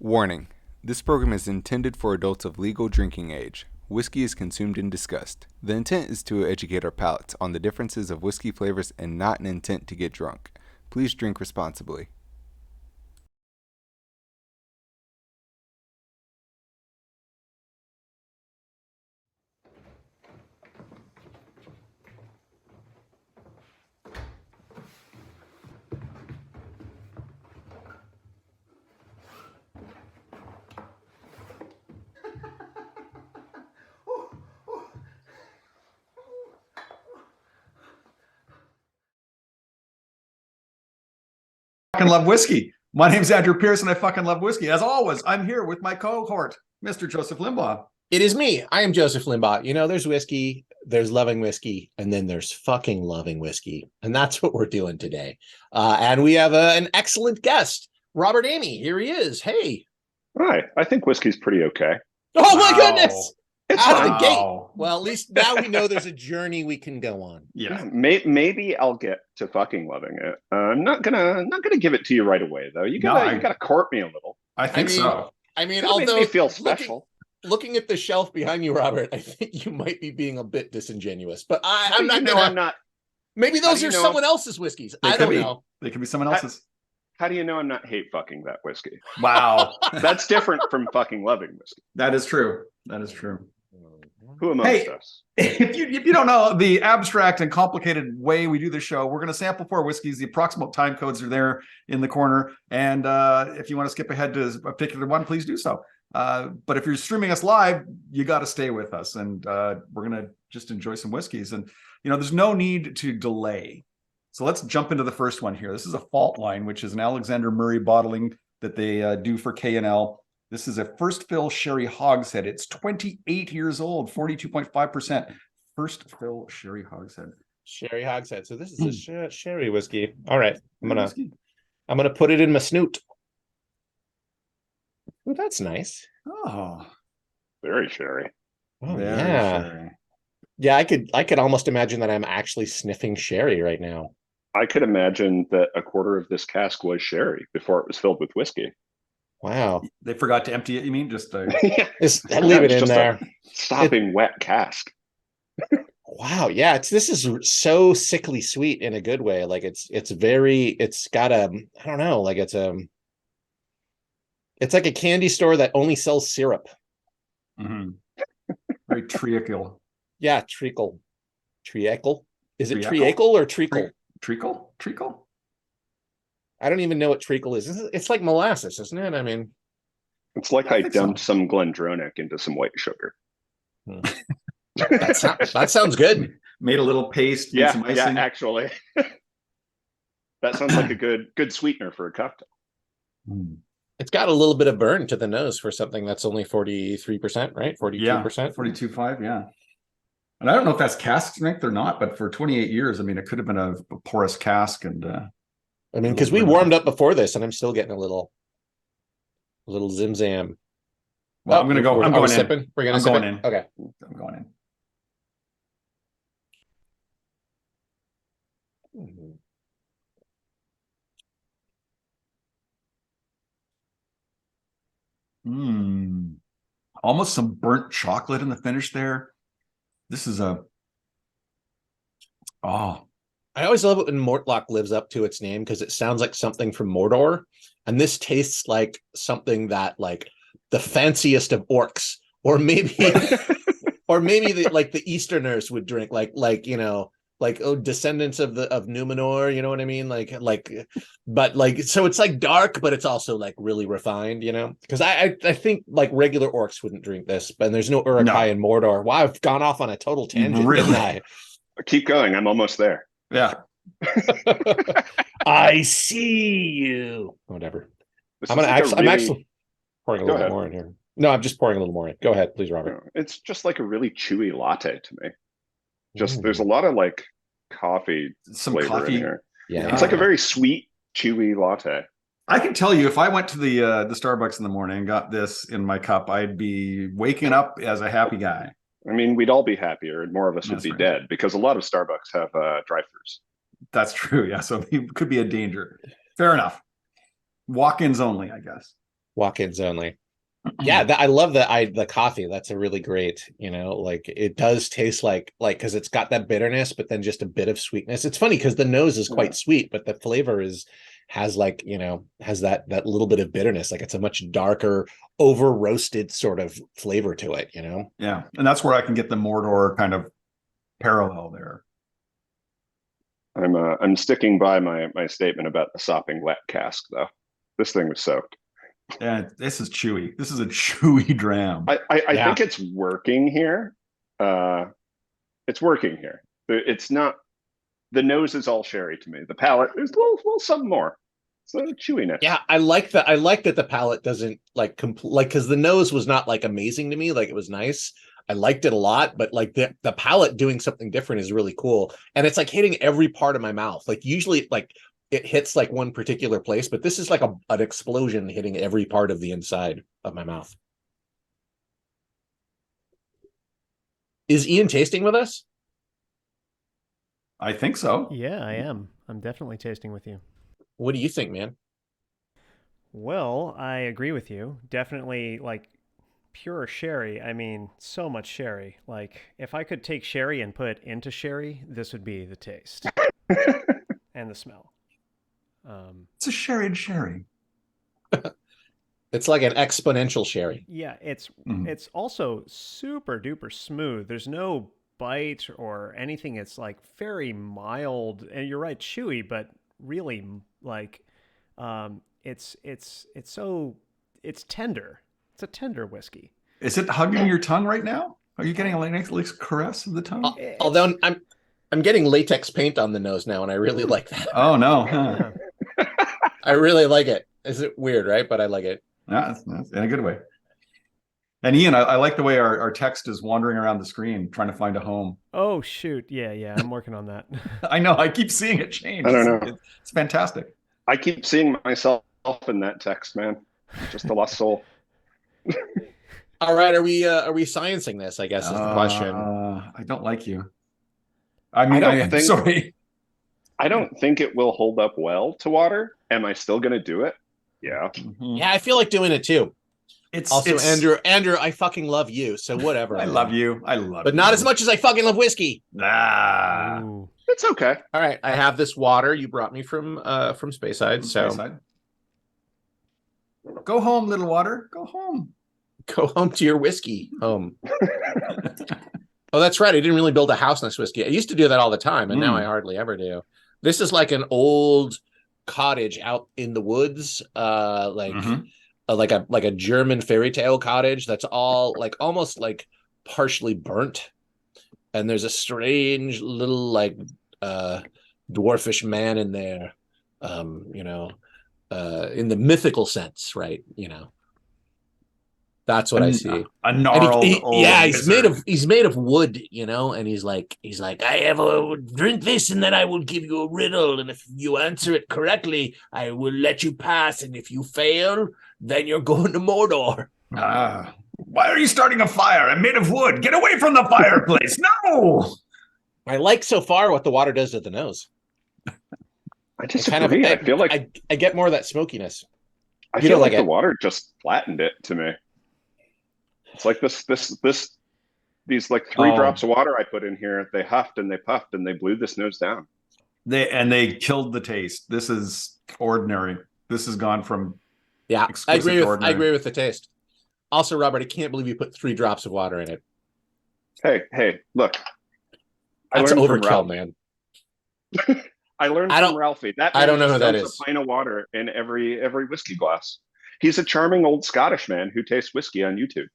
Warning: this program is intended for adults of legal drinking age. Whiskey is consumed and discussed. The intent is to educate our palates on the differences of whiskey flavors and not an intent to get drunk. Please drink responsibly. Fucking love whiskey. My name's Andrew Pierce and I fucking love whiskey. As always, I'm here with my cohort, Mr. Joseph Limbaugh. It is me. I am Joseph Limbaugh. You know, there's whiskey, there's loving whiskey, and then there's fucking loving whiskey. And that's what we're doing today. And we have an excellent guest, Robert Emigh. Here he is. Hey. Hi. I think whiskey's pretty okay. Oh, my goodness. It's Out fine. of the gate. Well, at least now we know there's a journey we can go on. Yeah. Maybe I'll get to fucking loving it. I'm not gonna give it to you right away though. You gotta court me a little. I think so. I mean, It makes although me feel special. looking at the shelf behind you, Robert, I think you might be being a bit disingenuous. But I'm not. Maybe those are someone else's whiskeys. I don't know. They could be someone else's. How do you know I'm not hate fucking that whiskey? Wow. That's different from fucking loving whiskey. That is true. That is true. Who amongst us? If you don't know the abstract and complicated way we do the show, we're going to sample 4 whiskeys. The approximate time codes are there in the corner. And if you want to skip ahead to a particular one, please do so. But if you're streaming us live, you got to stay with us. And we're going to just enjoy some whiskeys. And, you know, there's no need to delay. So let's jump into the first one here. This is a Faultline, which is an Alexander Murray bottling that they do for K&L. This is a first fill Sherry Hogshead. It's 28 years old, 42.5%. First fill Sherry Hogshead. Sherry Hogshead. So this is a sherry whiskey. All right, I'm gonna put it in my snoot. Oh, that's nice. Oh, Very sherry. Oh, very yeah. sherry. Yeah, I could almost imagine that I'm actually sniffing sherry right now. I could imagine that a quarter of this cask was sherry before it was filled with whiskey. Wow. They forgot to empty it, you mean? Just Just leave it in Just there. Stopping wet cask. Wow. Yeah. This is so sickly sweet in a good way. Like it's got a, I don't know, like it's like a candy store that only sells syrup. Mm-hmm. Very treacle. Yeah. Treacle. Is it Treacle? treacle or treacle? Treacle? I don't even know what treacle is. It's like molasses, isn't it? I mean, It's like I I think dumped so. some Glendronach into some white sugar. that sounds good. Made a little paste, made some Yeah, icing. actually. That sounds like a good sweetener for a cocktail. Mm. It's got a little bit of burn to the nose for something that's only 43%, right? 42%. Yeah, 42.5, yeah. And I don't know if that's cask strength or not, but for 28 years, I mean, it could have been a porous cask. And I mean, because we warmed up before this, and I'm still getting a little zim-zam. well, I'm going to go. I'm going in. Sipping? We're going to I'm sip going it? in. Okay. I'm going in. Almost some burnt chocolate in the finish there. This is I always love it when Mortlach lives up to its name because it sounds like something from Mordor, and this tastes like something that like the fanciest of orcs, or maybe the Easterners would drink, like you know, like descendants of Numenor, you know what I mean? But so it's like dark, but it's also like really refined, you know? Because I think like regular orcs wouldn't drink this, but there's no Uruk-hai in Mordor. Wow, I've gone off on a total tangent. Really? Didn't I? Keep going. I'm almost there. yeah. I see you. Whatever. This I'm is like actually pouring a Go little ahead. more in here. No, I'm just pouring a little more in. Go ahead, please, Robert. It's just like a really chewy latte to me. There's a lot of like coffee Some flavor coffee. in here. Yeah. It's like a very sweet, chewy latte. I can tell you, if I went to the Starbucks in the morning and got this in my cup, I'd be waking up as a happy guy. I mean, we'd all be happier and more of us would That's be right. dead because a lot of Starbucks have drive-thrus. That's true. Yeah. So it could be a danger. Fair enough. Walk-ins only, I guess. Walk-ins only. Yeah, I love the coffee. That's a really great, like it does taste like because it's got that bitterness, but then just a bit of sweetness. It's funny because the nose is quite sweet, but the flavor has that little bit of bitterness. Like it's a much darker, over roasted sort of flavor to it, Yeah, and that's where I can get the Mordor kind of parallel there. I'm sticking by my statement about the sopping wet cask though. This thing was soaked. Yeah, this is chewy. This is a chewy dram. I think it's working here. It's working here. It's not. The nose is all sherry to me. The palate is a little something more. So chewiness. Yeah, I like that. I like that the palate doesn't because the nose was not like amazing to me. Like it was nice. I liked it a lot, but like the palate doing something different is really cool. And it's like hitting every part of my mouth. Like usually like it hits like one particular place, but this is like an explosion hitting every part of the inside of my mouth. Is Ian tasting with us? I think so. Yeah, I am. I'm definitely tasting with you. What do you think, man? Well, I agree with you. Definitely like pure sherry. I mean, so much sherry. Like if I could take sherry and put it into sherry, this would be the taste and the smell. It's a sherry. It's like an exponential sherry. Yeah, it's also super duper smooth. There's no bite or anything. It's like very mild, and you're right, chewy, but really like it's tender. It's a tender whiskey. Is it hugging your tongue right now? Are you getting a nice caress of the tongue? Although I'm getting latex paint on the nose now, and I really like that. Oh no. Huh. I really like it. Is it weird, right? But I like it. Yeah, that's in a good way. And Ian, I like the way our text is wandering around the screen trying to find a home. Oh shoot, yeah, I'm working on that. I know, I keep seeing it change. I don't know. It's fantastic. I keep seeing myself in that text, man. Just a lost soul. All right, are we sciencing this? I guess is the question. I don't like you. I mean, sorry. I don't think it will hold up well to water. Am I still going to do it? Yeah. Mm-hmm. Yeah, I feel like doing it too. It's Andrew, I fucking love you. So whatever. I love you. But not as much as I fucking love whiskey. It's okay. All right, I have this water you brought me from Speyside. Speyside. Go home, little water. Go home. Go home to your whiskey home. Oh, that's right. I didn't really build a house next to whiskey. I used to do that all the time, and now I hardly ever do. This is like an old cottage out in the woods, like a German fairy tale cottage that's all like almost like partially burnt, and there's a strange little like dwarfish man in there, in the mythical sense, right? That's what I see. A gnarled old he's made of wood, and he's like, I have a drink this, and then I will give you a riddle, and if you answer it correctly, I will let you pass, and if you fail, then you're going to Mordor. Why are you starting a fire? I'm made of wood. Get away from the fireplace. No. I like so far what the water does to the nose. I disagree. I feel like I get more of that smokiness. I feel like the water just flattened it to me. It's like these like three drops of water I put in here. They huffed and they puffed and they blew this nose down. They killed the taste. This is ordinary. This has gone from I agree with the taste. Also, Robert, I can't believe you put 3 drops of water in it. Hey, look. That's overkill, man. I learned from Ralphie. I don't know who that is. A pint of water in every whiskey glass. He's a charming old Scottish man who tastes whiskey on YouTube.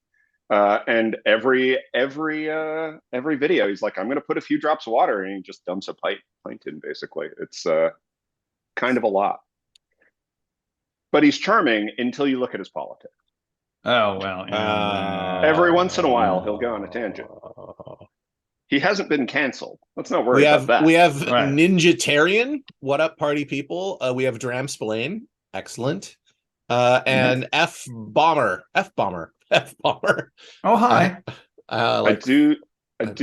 And every video, he's like, I'm going to put a few drops of water, and he just dumps a pint in. Basically, it's kind of a lot. But he's charming until you look at his politics. Oh well. Every once in a while, he'll go on a tangent. He hasn't been canceled. Let's not worry about that. We have Ninjatarian. What up, party people? We have Dram Splain. Excellent. And F Bomber. Oh, hi. I do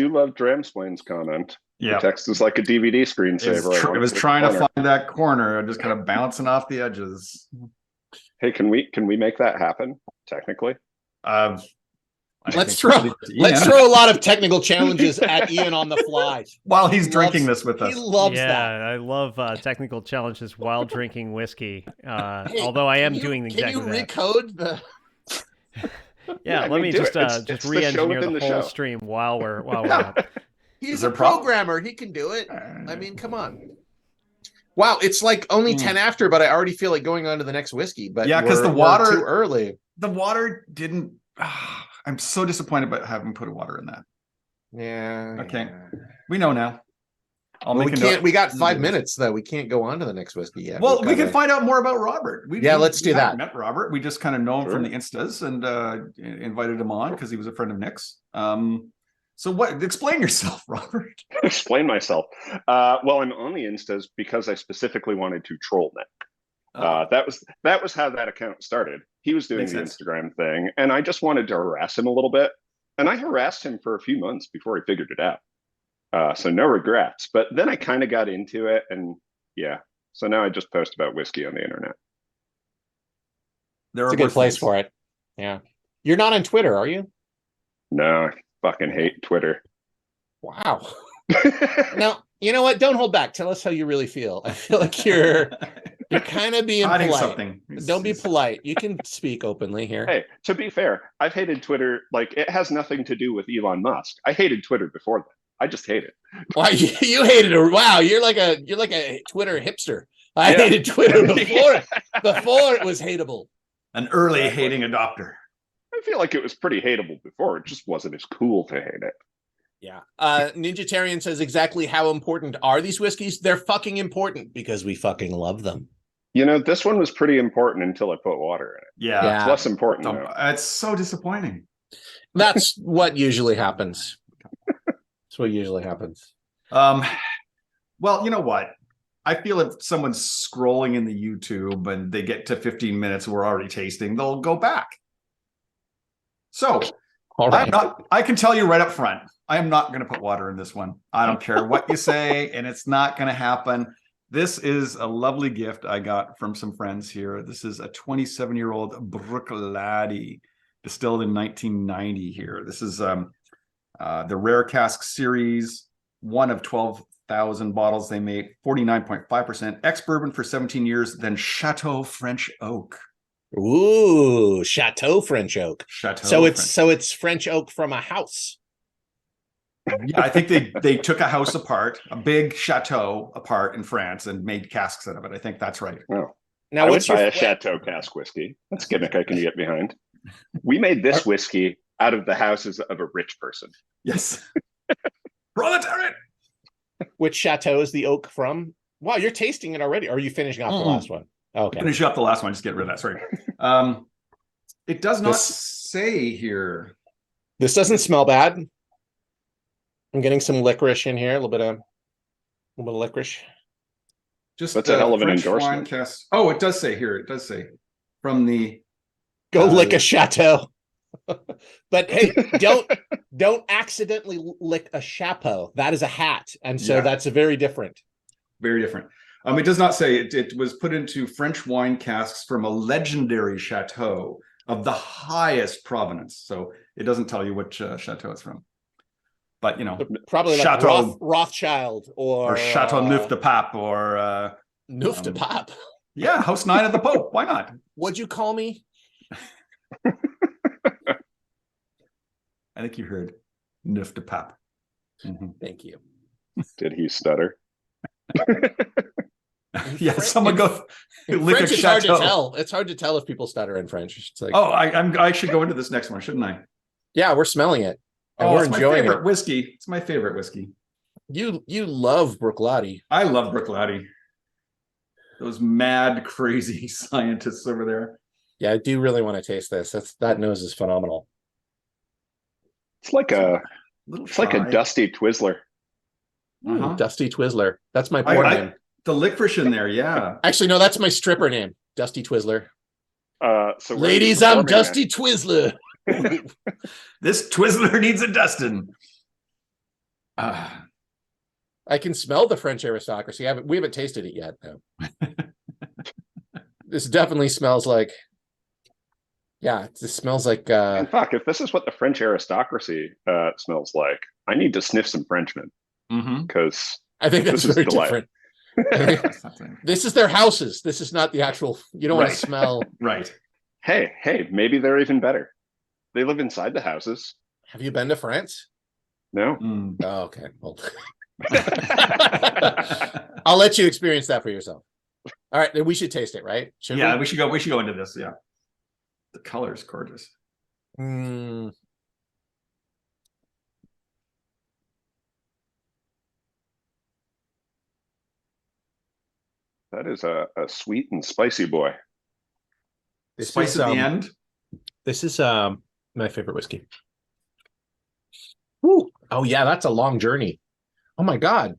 love Dramsplain's comment. Yeah, the text is like a DVD screensaver. It was trying to find that corner, just kind of bouncing off the edges. Hey, can we make that happen? Technically, I Let's think throw let's throw a lot of technical challenges at Ian on the fly. while he's drinking this with He us. loves yeah, that. I love technical challenges while drinking whiskey. Although I am doing exactly Can you that. recode the? Yeah, I let mean, me do just it. It's just the show re-engineer within the the whole show. stream while we're up. He's Is a there a problem? programmer. He can do it. I mean, come on. Wow, it's like only 10 after, but I already feel like going on to the next whiskey. But Yeah, because the we're water too early. The water didn't. I'm so disappointed about having put water in that. Yeah. Okay. Yeah. We know now. I'll Well, make we a note. can't. We got 5 minutes though. We can't go on to the next whiskey yet. Well, We've we can gotta- find out more about Robert. Let's do that. haven't met Robert. We just kind of know him from Sure. the Instas and invited him on because he was a friend of Nick's. So what? Explain yourself, Robert. Explain myself. Well, I'm on the Instas because I specifically wanted to troll Nick. That was how that account started. He was doing Makes the sense. Instagram thing, and I just wanted to harass him a little bit. And I harassed him for a few months before he figured it out. So no regrets. But then I kind of got into it, and yeah. So now I just post about whiskey on the internet. There It's are a good worse place things. for it. Yeah. You're not on Twitter, are you? No, I fucking hate Twitter. Wow. Now, you know what? Don't hold back. Tell us how you really feel. I feel like you're kind of being Hiding polite. something. Don't be polite. You can speak openly here. Hey, to be fair, I've hated Twitter. Like, it has nothing to do with Elon Musk. I hated Twitter before that. I just hate it. Wow, you hated it. Wow, you're like a Twitter hipster. I Yeah. hated Twitter before it was hateable. An early Exactly. hating adopter. I feel like it was pretty hateable before. It just wasn't as cool to hate it. Yeah. Ninjatarian says exactly how important are these whiskeys? They're fucking important because we fucking love them. You know, this one was pretty important until I put water in it. Yeah. It's less important Don't- now. It's so disappointing. That's what usually happens. That's what usually happens. Well, you know what? I feel if someone's scrolling in the YouTube and they get to 15 minutes, we're already tasting, they'll go back. So All right. I can tell you right up front, I am not going to put water in this one. I don't care what you say, and it's not going to happen. This is a lovely gift I got from some friends here. This is a 27-year-old Bruichladdich distilled in 1990 here. This is the Rare Cask series, one of 12,000 bottles they made, 49.5%, ex-bourbon for 17 years, then Chateau French Oak. Ooh, Chateau French Oak. Chateau So it's French oak from a house. Yeah, I think they took a house apart, a big chateau apart in France, and made casks out of it. I think that's right. Well, Now, I would what's your buy a Chateau Cask whiskey. That's a gimmick I can get behind. We made this whiskey out of the houses of a rich person. Yes. Proletariat. which chateau is the oak from? Wow, you're tasting it already. Or are you finishing off the last one? Okay. Finish up the last one. Just get rid of that. Sorry. It does not say here. This doesn't smell bad. I'm getting some licorice in here. A little bit of licorice. Just That's a hell of an French endorsement. wine cask. Oh, it does say here. It does say from the. Go lick a chateau. But hey, don't accidentally lick a chapeau. That is a hat, and so Yeah. that's a very different. Very different. It does not say it was put into French wine casks from a legendary chateau of the highest provenance. So it doesn't tell you which chateau it's from. But Probably like Chateau- Rothschild or Chateau Neuf de Pape or Neuf de Pape. yeah, House 9 of the Pope. Why not? What'd you call me? I think you heard Neuf de Pape. Mhm. Thank you. Did he stutter? Yeah, someone go In lick a French, it's hard to chateau. tell. It's hard to tell if people stutter in French. It's like, Oh, I should go into this next one, shouldn't I? yeah, we're smelling it. And we're it's my enjoying favorite it. whiskey. It's my favorite whiskey. You love Bruichladdich. I love Bruichladdich. Those mad, crazy scientists over there. Yeah, I do really want to taste this. That nose is phenomenal. It's like a Little Dusty Twizzler. Uh-huh. Dusty Twizzler. That's my porn name. The licorice in there, yeah. Actually, no, that's my stripper name. Dusty Twizzler. So Ladies, I'm Dusty Twizzler. This Twizzler needs a dustin. I can smell the French aristocracy. We haven't tasted it yet, though. This definitely smells like Yeah, it just smells like And fuck, if this is what the French aristocracy smells like, I need to sniff some Frenchmen Mm-hmm. because I think that's this is very delightful. different. This is their houses. This is not the actual. You don't want Right. to smell. Right. Hey, maybe they're even better. They live inside the houses. Have you been to France? No. Mm. Oh, okay. Well, I'll let you experience that for yourself. All right, then we should taste it, right? Should Yeah, we? we should go. We should go into this. Yeah, the color is gorgeous. Mm, That is a sweet and spicy boy. this Spice is at the end. This is my favorite whiskey. Woo. Oh yeah, that's a long journey. Oh my God.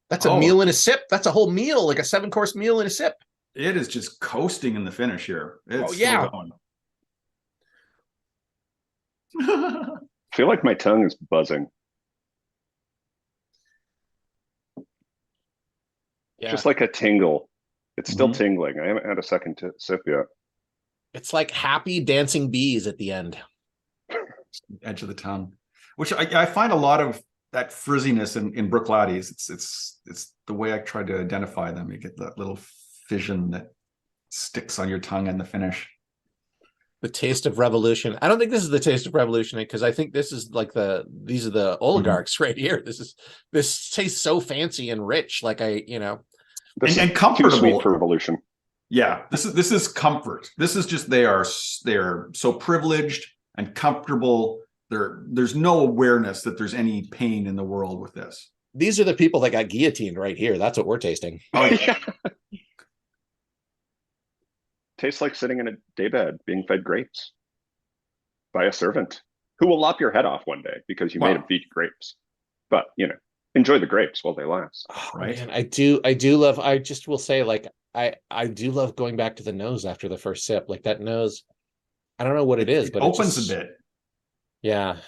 That's a meal and a sip. That's a whole meal, like a 7-course meal and a sip. It is just coasting in the finish here. It's yeah. I feel like my tongue is buzzing. Yeah. Just like a tingle. It's still tingling. I haven't had a second sip yet. It's like happy dancing bees at the end. Edge of the tongue, which I find a lot of that frizziness in Bruichladdich. It's the way I try to identify them. You get that little fission that sticks on your tongue in the finish. The taste of revolution. I don't think this is the taste of revolution because I think this is like these are the oligarchs right here. This tastes so fancy and rich. Like This and is comfortable. too sweet for revolution. Yeah, this is comfort. This is just they're so privileged and comfortable. There's no awareness that there's any pain in the world with this. These are the people that got guillotined right here. That's what we're tasting. Oh yeah. Tastes like sitting in a daybed being fed grapes by a servant who will lop your head off one day because you made him feed you grapes. But enjoy the grapes while they last. Oh, right. Man, I do love. I just will say, like, I do love going back to the nose after the first sip. Like that nose, I don't know what it is, but opens a bit. Yeah.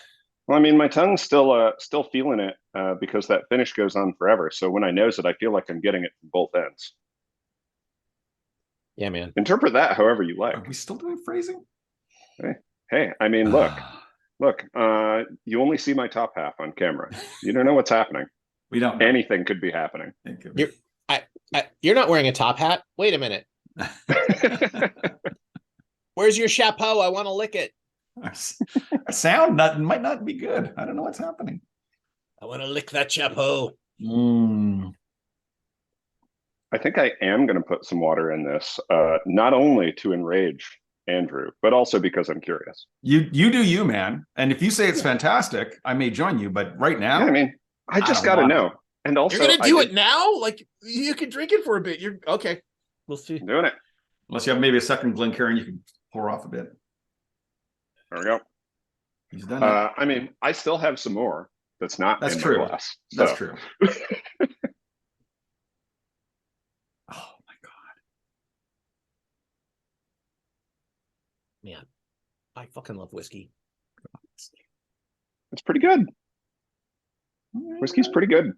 Well, I mean, my tongue's still feeling it because that finish goes on forever. So when I nose it, I feel like I'm getting it from both ends. Yeah, man. Interpret that however you like. Are we still doing phrasing? Hey, I mean, look, you only see my top half on camera. You don't know what's happening. We don't know. Anything could be happening. You're not wearing a top hat. Wait a minute. Where's your chapeau? I want to lick it. Our sound might not be good. I don't know what's happening. I want to lick that chapeau. I think I am going to put some water in this, not only to enrage Andrew, but also because I'm curious. You do you, man. And if you say it's fantastic, I may join you. But right now, I mean, I just got to know. And also, you're gonna do it now. Like you can drink it for a bit. You're okay. We'll see. Doing it. Unless you have maybe a second Glencairn, you can pour off a bit. There we go. He's done it. I mean, I still have some more. That's not in true. my glass. That's true. Oh my God. Man, I fucking love whiskey. It's pretty good. Whiskey's pretty good.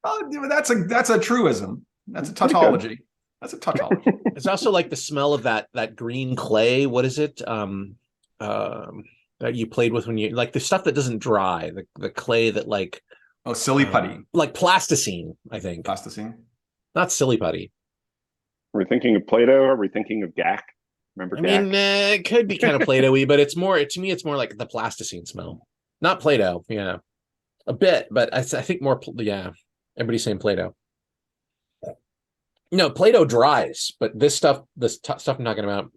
Oh, that's a truism. That's a tautology. That's a tautology. It's also like the smell of that green clay. What is it? That you played with when you like the stuff that doesn't dry. The clay that like silly putty. Like plasticine, I think. Plasticine. Not silly putty. Are we thinking of Play-Doh? Are we thinking of GAC? Remember GAC? I mean, it could be kind of Play-Doh-y, but it's more, to me, it's more like the plasticine smell. Not Play-Doh, a bit, but I think more, everybody's saying Play-Doh. No, Play-Doh dries, but this stuff I'm talking about,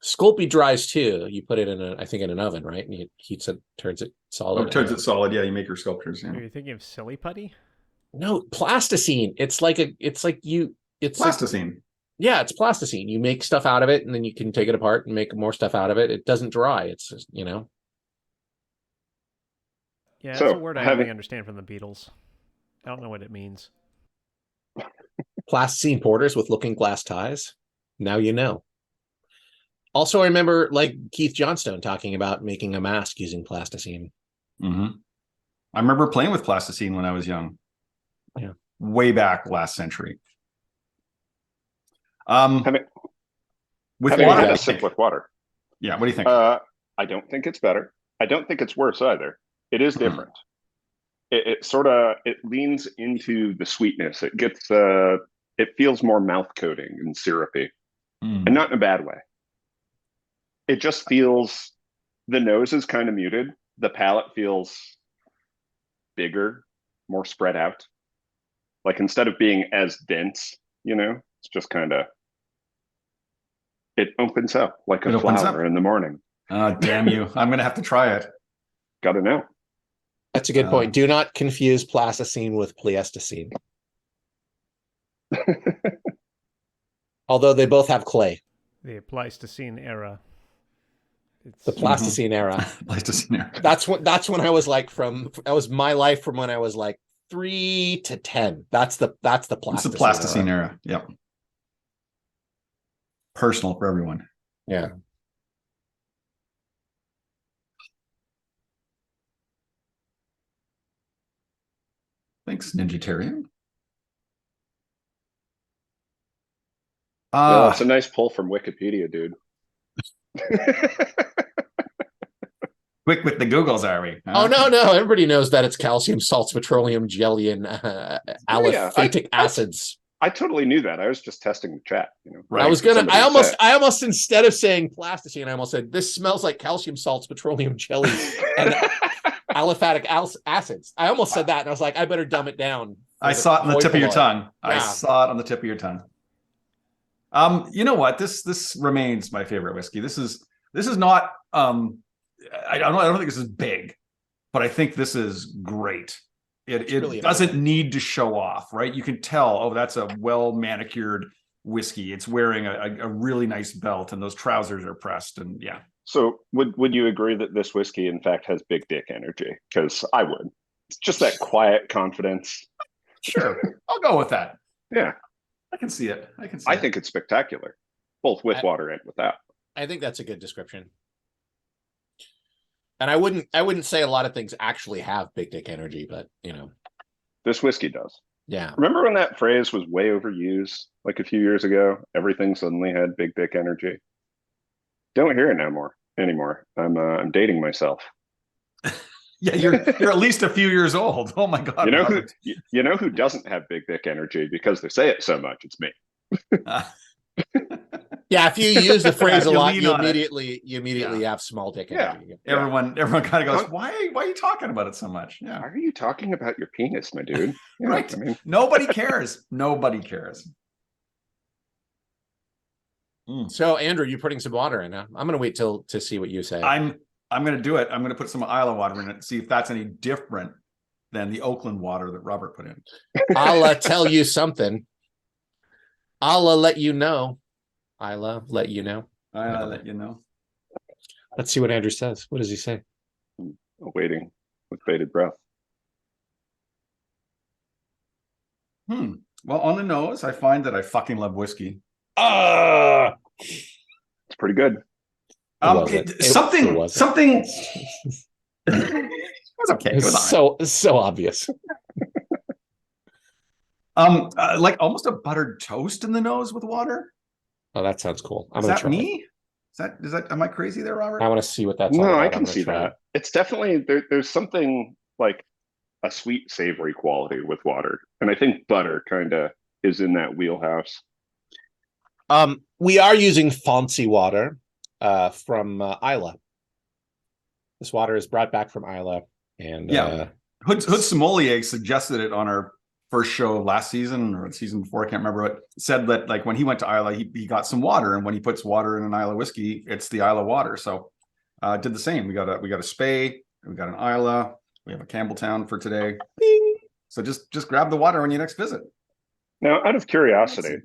Sculpey dries too. You put it in an oven, right? And you heats it, turns it solid. Turns it solid, yeah. You make your sculptures. Yeah. Are you thinking of silly putty? No, plasticine. It's plasticine. Yeah, it's plasticine. You make stuff out of it, and then you can take it apart and make more stuff out of it. It doesn't dry. It's just, Yeah, that's a word I only understand from the Beatles. I don't know what it means. Plasticine porters with looking glass ties. Now you know. Also, I remember like Keith Johnstone talking about making a mask using plasticine. Mm-hmm. I remember playing with plasticine when I was young. Yeah, way back last century. With water, a sip with water. Yeah, what do you think? I don't think it's better. I don't think it's worse either. It is different. It sort of it leans into the sweetness. It gets it feels more mouth coating and syrupy, and not in a bad way. It just feels the nose is kind of muted. The palate feels bigger, more spread out. Like instead of being as dense, it's just kind of it opens up like a flower in the morning. Damn you. I'm going to have to try it. Gotta know. That's a good point. Do not confuse plasticine with pleistocene. Although they both have clay. The Pleistocene era. The Pleistocene era. Pleistocene era. That's when I was like that was my life from when I was like 3 to 10. That's the Pleistocene. It's the Pleistocene era. Yep. Personal for everyone. Yeah. Thanks, Ninjitarian. Yeah, it's a nice pull from Wikipedia, dude. Quick with the Googles, are we? Oh, no. Everybody knows that it's calcium, salts, petroleum, jelly, and aliphatic acids. I totally knew that. I was just testing the chat. Right. I almost instead of saying plasticine, I almost said, this smells like calcium, salts, petroleum, jelly, and aliphatic acids. I almost said that, and I was like, I better dumb it down. I saw it on the tip of your tongue. Yeah. I saw it on the tip of your tongue. You know what? This remains my favorite whiskey. This is not I don't think this is big, but I think this is great. It really doesn't need to show off, right? You can tell, that's a well manicured whiskey. It's wearing a really nice belt, and those trousers are pressed, and yeah. So would you agree that this whiskey in fact has big dick energy? Because I would. It's just that quiet confidence. Sure. I'll go with that. Yeah. I can see it. I think it's spectacular, both with water and without. I think that's a good description. And I wouldn't say a lot of things actually have big dick energy, but this whiskey does. Yeah. Remember when that phrase was way overused, like a few years ago? Everything suddenly had big dick energy. Don't hear it anymore. I'm dating myself. Yeah, you're at least a few years old. Oh my God. You know who doesn't have big dick energy because they say it so much? It's me. Yeah, if you use the phrase a lot, you immediately have small dick energy. Yeah. Everyone kind of goes, why are you talking about it so much? Yeah. Why are you talking about your penis, my dude? Right. I mean, nobody cares. Nobody cares. So, Andrew, you're putting some water in, huh? I'm going to wait to see what you say. I'm going to do it. I'm going to put some Islay water in it and see if that's any different than the Oakland water that Robert put in. I'll tell you something. I'll let you know. Islay, let you know. I'll let you know. Let's see what Andrew says. What does he say? Waiting with bated breath. Well, on the nose, I find that I fucking love whiskey. It's pretty good. Something. It was okay. It was so obvious. Like almost a buttered toast in the nose with water. Oh, that sounds cool. Is that me? Is that? Am I crazy there, Robert? I want to see what that's. No, I can see that. It's definitely there's something like a sweet, savory quality with water, and I think butter kind of is in that wheelhouse. We are using fancy water from Islay. This water is brought back from Islay, and Hood Sommelier suggested it on our first show last season or the season before, I can't remember what, said that like when he went to Islay, he got some water, and when he puts water in an Islay whiskey, it's the Islay water. So did the same. We got a Spey, we got an Islay, we have a Campbeltown for today. Bing! So just grab the water when you next visit. Now, out of curiosity,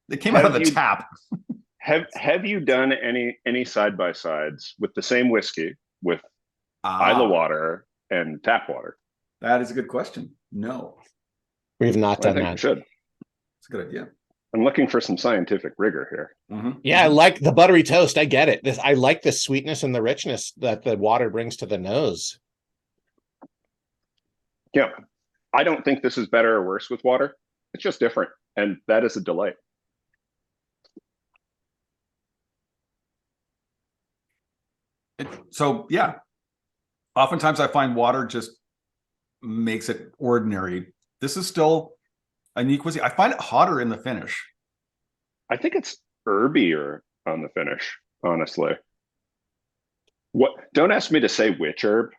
it came out of the tap. Have you done any side by sides with the same whiskey with Islay water and tap water? That is a good question. No. We've not done that. You should. It's a good idea. I'm looking for some scientific rigor here. Mm-hmm. Yeah, I like the buttery toast. I get it. I like the sweetness and the richness that the water brings to the nose. Yeah. I don't think this is better or worse with water. It's just different. And that is a delight. So yeah, oftentimes I find water just makes it ordinary. This is still a unique whiskey. I find it hotter in the finish. I think it's herbier on the finish, honestly. What? Don't ask me to say which herb.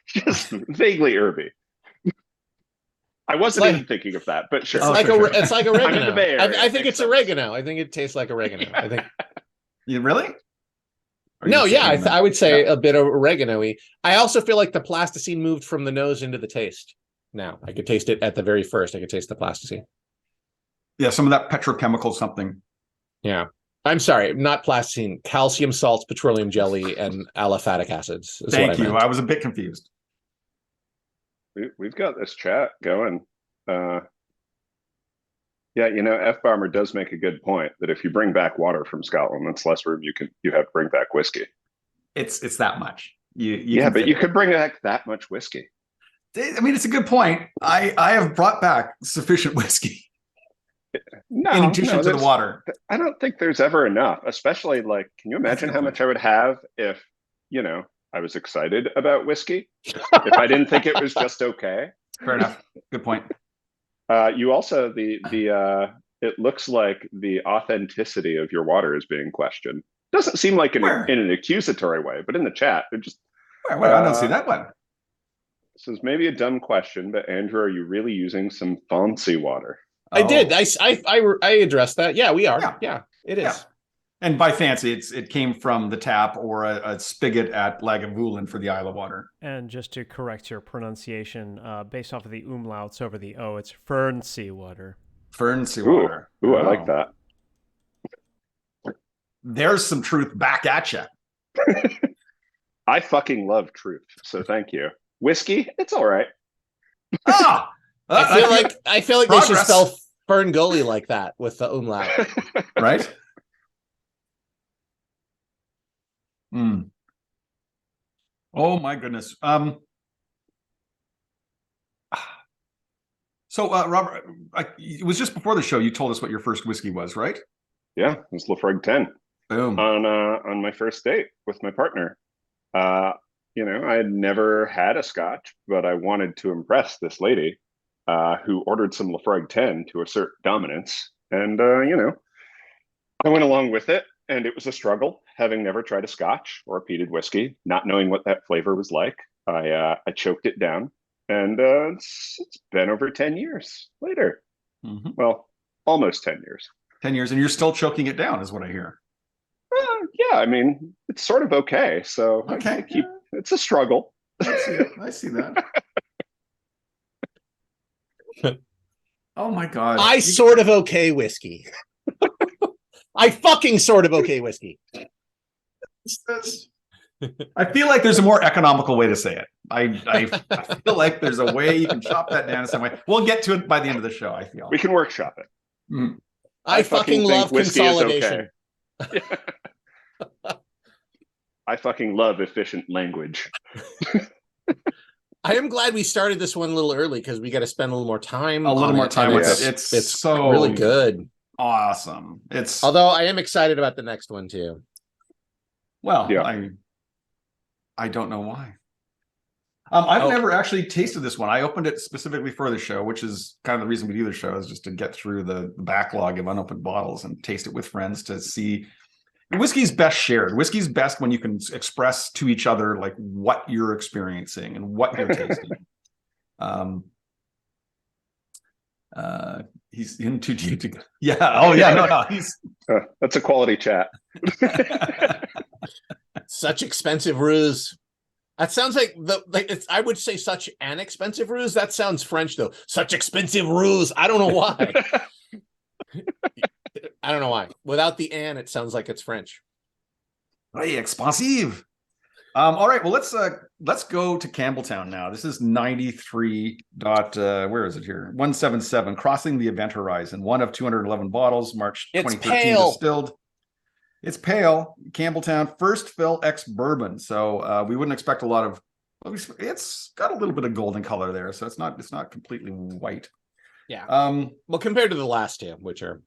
Just vaguely herby. I wasn't even thinking of that, but sure. It's like oregano. I'm in the Bay Area. I think it's oregano. I think it tastes like oregano. I think. You really? No, yeah, I would say a bit of oregano-y. I also feel like the plasticine moved from the nose into the taste. Now I could taste it at the very first. I could taste the plasticine. Yeah, some of that petrochemical something. Yeah. I'm sorry, not plasticine, calcium salts, petroleum jelly, and aliphatic acids. Thank you. I was a bit confused. We've got this chat going. Yeah, F-Bomber does make a good point that if you bring back water from Scotland, that's less room you have to bring back whiskey. It's that much. But you could bring back that much whiskey. I mean, it's a good point. I have brought back sufficient whiskey. In addition to the water. I don't think there's ever enough, especially can you imagine how much I would have if, I was excited about whiskey? If I didn't think it was just okay? Fair enough. Good point. You also, it looks like the authenticity of your water is being questioned. Doesn't seem like in an accusatory way, but in the chat, it just... I don't see that one. This is maybe a dumb question, but Andrew, are you really using some fancy water? I did. I addressed that. Yeah, we are. Yeah, it is. Yeah. And by fancy, it came from the tap or a spigot at Lagavulin for the Islay water. And just to correct your pronunciation, based off of the umlauts over the O, it's Fernsey water. Fernsey water. Ooh, I like that. There's some truth back at you. I fucking love truth, so thank you. Whiskey, it's all right. I feel like they should spell Fern Gully like that with the umlaut. Right? Oh my goodness. So Robert, it was just before the show you told us what your first whiskey was, right? Yeah, it was Laphroaig 10. Boom. On my first date with my partner. I had never had a scotch, but I wanted to impress this lady who ordered some Laphroaig 10 to assert dominance. And, I went along with it, and it was a struggle, having never tried a scotch or a peated whiskey, not knowing what that flavor was like. I choked it down, and it's been over 10 years later. Mm-hmm. Well, almost 10 years. 10 years, and you're still choking it down, is what I hear. Yeah, I mean, it's sort of okay. So okay, it's a struggle. I see that. Oh my God. I sort of okay whiskey. I fucking sort of okay whiskey. I feel like there's a more economical way to say it. I feel like there's a way you can chop that down in some way. We'll get to it by the end of the show, I feel. We can workshop it. Mm. I fucking love consolidation. Okay. I fucking love efficient language. I am glad we started this one a little early because we got to spend a little more time. With it. It's so really good. Awesome. Although I am excited about the next one too. Well, yeah. I don't know why. I've never actually tasted this one. I opened it specifically for the show, which is kind of the reason we do the show, is just to get through the backlog of unopened bottles and taste it with friends to see. Whiskey's best shared. Whiskey's best when you can express to each other like what you're experiencing and what you're tasting. He's in too deep to go. Yeah. Oh yeah. No. He's that's a quality chat. Such expensive ruse. That sounds like I would say such an expensive ruse. That sounds French though. Such expensive ruse. I don't know why. I don't know why. Without the "an," it sounds like it's French. Hey, expensive. All right. Well, let's go to Campbeltown now. This is 93. Where is it here? 177. Crossing the Event Horizon. One of 211 bottles. March 2013 distilled. It's pale. Campbeltown first fill ex-bourbon. So we wouldn't expect a lot of. It's got a little bit of golden color there, so it's not completely white. Yeah. Well, compared to the last two, which are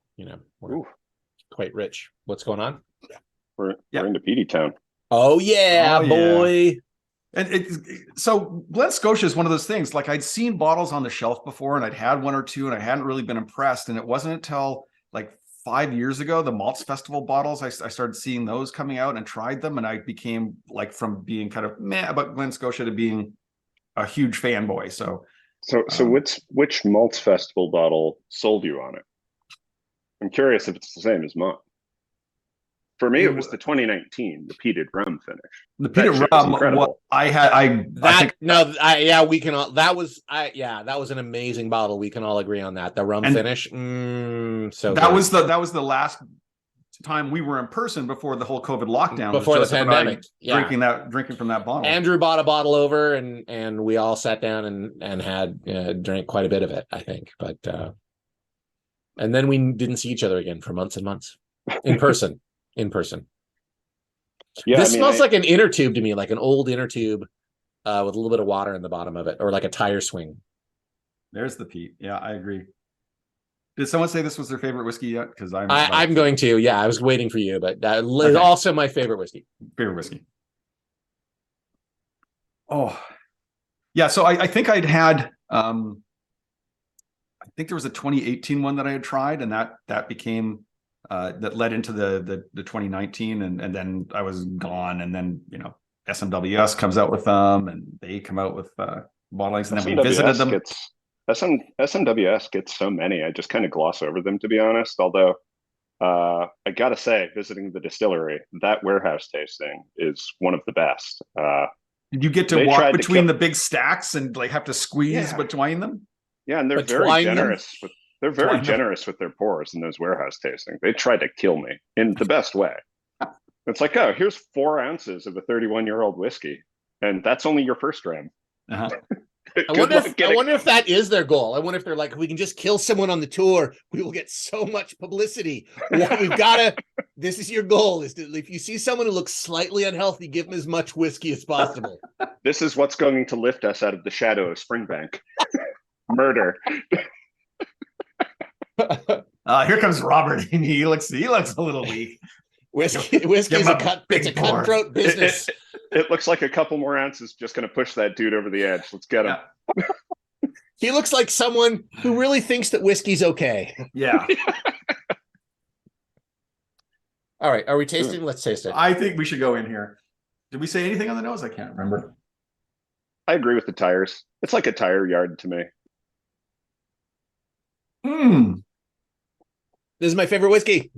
quite rich. What's going on? We're into Petey Town. Oh yeah, Oh, yeah. boy. And so Glen Scotia is one of those things. Like I'd seen bottles on the shelf before, and I'd had one or two, and I hadn't really been impressed. And it wasn't until like 5 years ago, the Malts Festival bottles, I started seeing those coming out and tried them, and I became like from being kind of meh about Glen Scotia to being a huge fanboy. So which Malts Festival bottle sold you on it? I'm curious if it's the same as mine. For me, it was the 2019, the peated rum finish. The peated rum, what that was an amazing bottle. We can all agree on that. The rum finish. So that was the last time we were in person before the whole COVID lockdown. Before the pandemic. Drinking from that bottle. Andrew bought a bottle over and we all sat down and had drank quite a bit of it, I think. But and then we didn't see each other again for months and months in person. Yeah, this smells like an inner tube to me, like an old inner tube with a little bit of water in the bottom of it, or like a tire swing. There's the peat. Yeah, I agree. Did someone say this was their favorite whiskey yet? Because I'm going to. Yeah, I was waiting for you, but that is also my favorite whiskey. Oh, yeah. So I think I'd had. I think there was a 2018 one that I had tried, and that became. That led into the 2019, and then I was gone, and then SMWS comes out with them, and they come out with bottlings, and then we visited them. SMWS gets so many, I just kind of gloss over them, to be honest. Although I gotta say, visiting the distillery, that warehouse tasting is one of the best. Did you get to walk between the big stacks and like have to squeeze between them? Yeah, and they're very generous with. They're very generous with their pours in those warehouse tastings. They tried to kill me in the best way. It's like, oh, here's 4 ounces of a 31-year-old whiskey, and that's only your first dram. I wonder if that is their goal. I wonder if they're like, if we can just kill someone on the tour, we will get so much publicity. We've got to. This is your goal: is to, if you see someone who looks slightly unhealthy, give them as much whiskey as possible. This is what's going to lift us out of the shadow of Springbank. Murder. Here comes Robert. He looks a little weak. Whiskey is a cutthroat business. It looks like a couple more ounces just going to push that dude over the edge. Let's get him. Yeah. He looks like someone who really thinks that whiskey's okay. Yeah. All right. Are we tasting? Let's taste it. I think we should go in here. Did we say anything on the nose? I can't remember. I agree with the tires. It's like a tire yard to me. This is my favorite whiskey.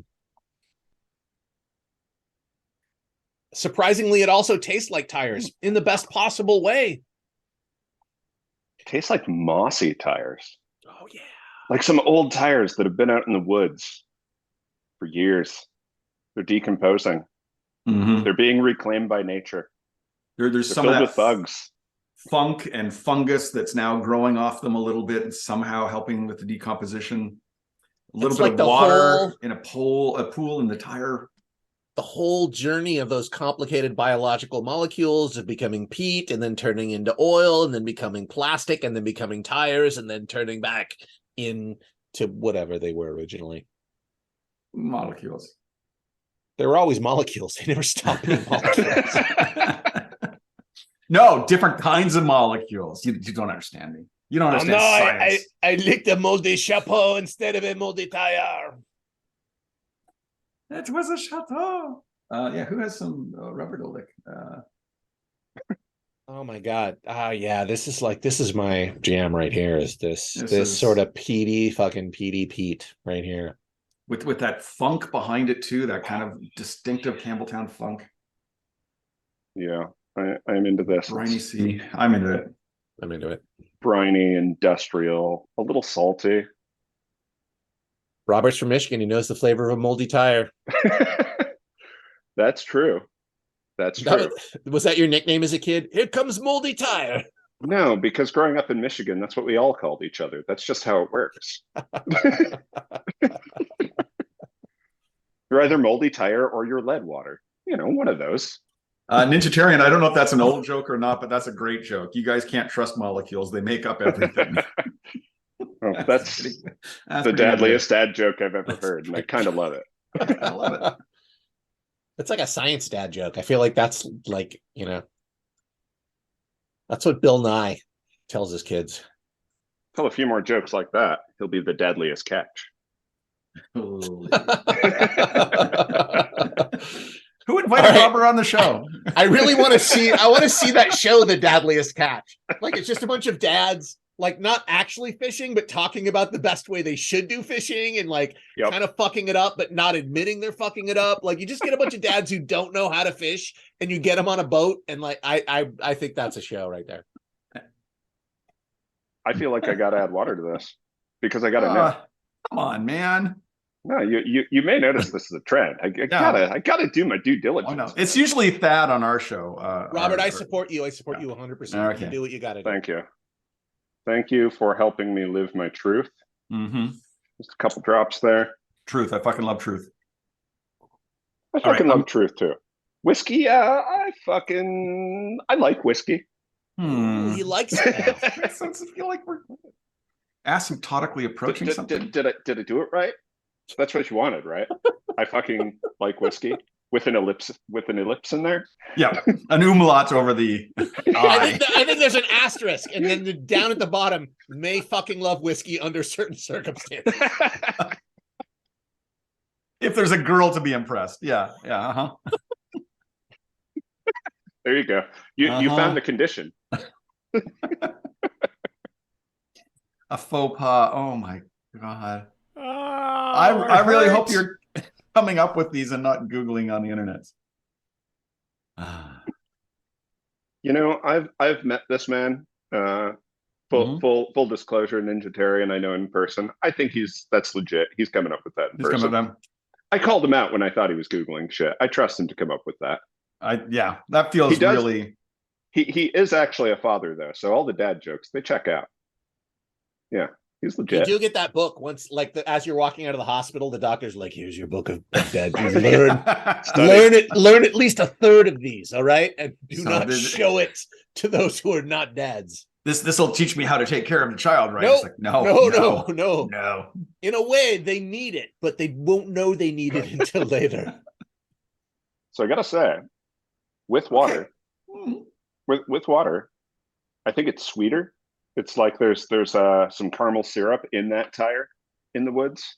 Surprisingly, it also tastes like tires in the best possible way. Tastes like mossy tires. Oh, yeah. Like some old tires that have been out in the woods for years. They're decomposing. Mm-hmm. They're being reclaimed by nature. There's some filled of that with bugs. Funk and fungus that's now growing off them a little bit and somehow helping with the decomposition. A little bit of water in a pool in the tire. The whole journey of those complicated biological molecules of becoming peat and then turning into oil and then becoming plastic and then becoming tires and then turning back into whatever they were originally. Molecules. They were always molecules. They never stopped being molecules. No, different kinds of molecules. You don't understand me. You don't understand science. I licked a moldy chapeau instead of a moldy tire. That was a chateau. Who has some rubber to lick? Oh my God. Yeah, this is my jam right here. This sort of fucking peaty peat right here. With that funk behind it too, that kind of distinctive Campbeltown funk. Yeah. I'm into this. Briny sea. I'm into it. Briny, industrial, a little salty. Robert's from Michigan. He knows the flavor of a moldy tire. That's true. Was that your nickname as a kid? Here comes moldy tire. No, because growing up in Michigan, that's what we all called each other. That's just how it works. You're either moldy tire or you're lead water. One of those. Ninjatarian, I don't know if that's an old joke or not, but that's a great joke. You guys can't trust molecules. They make up everything. That's the deadliest dad joke I've ever heard, and I kind of love it. I love it. It's like a science dad joke. I feel like that's like, that's what Bill Nye tells his kids. Tell a few more jokes like that, he'll be the deadliest catch. Who invited Robert on the show? I really want to see. I want to see that show, The Deadliest Catch. Like it's just a bunch of dads, like not actually fishing, but talking about the best way they should do fishing, and like kind of fucking it up, but not admitting they're fucking it up. Like you just get a bunch of dads who don't know how to fish, and you get them on a boat, and like I think that's a show right there. I feel like I got to add water to this because I got to know. Come on, man. No, you may notice this is a trend. I gotta do my due diligence. Oh, no. It's usually Thad on our show. Robert, I support you. I support you 100%. Okay. You do what you got to do. Thank you for helping me live my truth. Mm-hmm. Just a couple drops there. Truth. I fucking love truth. I fucking love truth too. Whiskey. I like whiskey. He likes it. I feel like we're asymptotically approaching something. Did I do it right? That's what you wanted, right? I fucking like whiskey with an ellipse in there. Yeah, an umlaut over the I. I think there's an asterisk, and then down at the bottom, may fucking love whiskey under certain circumstances. If there's a girl to be impressed, yeah, There you go. You found the condition. A faux pas. Oh my god. I really hope you're coming up with these and not Googling on the internet. I've met this man. Full disclosure, Ninjatarian. I know in person. I think that's legit. He's coming up with that in person. I called him out when I thought he was Googling shit. I trust him to come up with that. That feels really. He is actually a father though, so all the dad jokes they check out. Yeah. He's legit. You do get that book once, like as you're walking out of the hospital, the doctor's like, "Here's your book of dead. Learn at least a third of these, all right, and do not show it to those who are not dads." This will teach me how to take care of the child, right? No, it's like, no. In a way, they need it, but they won't know they need it until later. So I gotta say, with water, with water, I think it's sweeter. It's like there's some caramel syrup in that tire in the woods.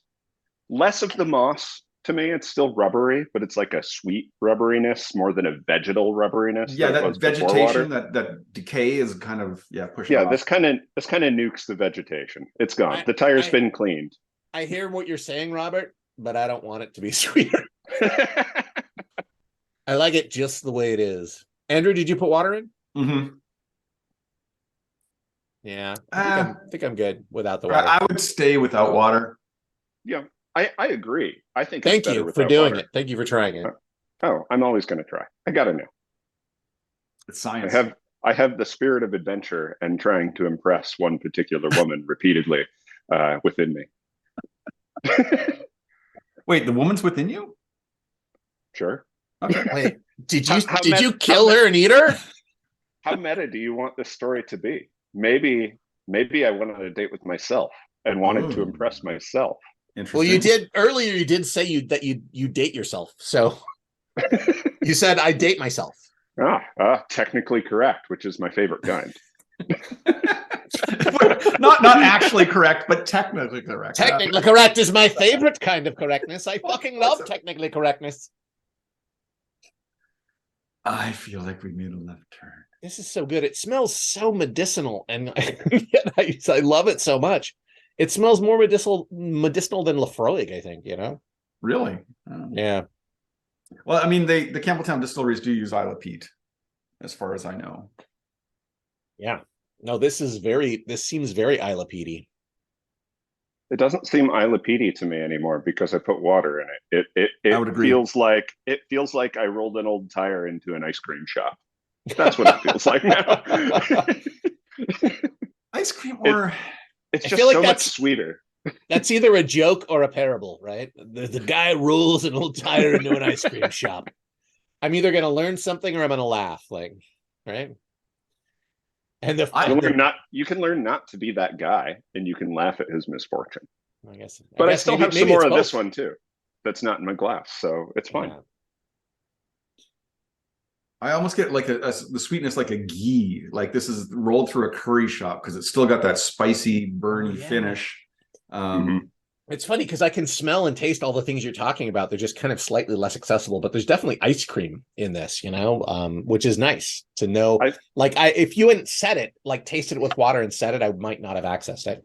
Less of the moss to me. It's still rubbery, but it's like a sweet rubberiness more than a vegetal rubberiness. Yeah, that vegetation, that decay is kind of pushing. Yeah, this kind of nukes the vegetation. It's gone. The tire's been cleaned. I hear what you're saying, Robert, but I don't want it to be sweeter. I like it just the way it is. Andrew, did you put water in? Mm-hmm. Yeah, I think I'm good without the water. I would stay without water. Yeah, I agree. I think. Thank you for doing it. Thank you for trying it. Oh, I'm always going to try. I got to know. It's science. I have the spirit of adventure and trying to impress one particular woman repeatedly within me. Wait, the woman's within you? Sure. Okay. Wait, did you kill her and eat her? How meta do you want this story to be? Maybe I went on a date with myself and wanted to impress myself. Well, you did earlier. You did say that you date yourself. So you said I date myself. Technically correct, which is my favorite kind. not actually correct, but technically correct. Technically correct is my favorite kind of correctness. I fucking love technically correctness. I feel like we made a left turn. This is so good. It smells so medicinal, and I love it so much. It smells more medicinal than Lafroig, I think, Really? Yeah. Well, I mean, the Campbeltown distilleries do use Islay peat, as far as I know. Yeah. No, this seems very Islay peaty. It doesn't seem Islay peaty to me anymore because I put water in it. It I would agree. feels like I rolled an old tire into an ice cream shop. That's what it feels like now. Ice cream, or it's just like so much sweeter. That's either a joke or a parable, right? The guy rolls an old tire into an ice cream shop. I'm either going to learn something or I'm going to laugh, right? And you can learn not to be that guy, and you can laugh at his misfortune. I still have some more of this one too. That's not in my glass, so it's fine. I almost get like the sweetness like a ghee. Like this is rolled through a curry shop because it's still got that spicy, burny finish. It's funny because I can smell and taste all the things you're talking about. They're just kind of slightly less accessible, but there's definitely ice cream in this, which is nice to know. If you hadn't said it, like tasted it with water and said it, I might not have accessed it.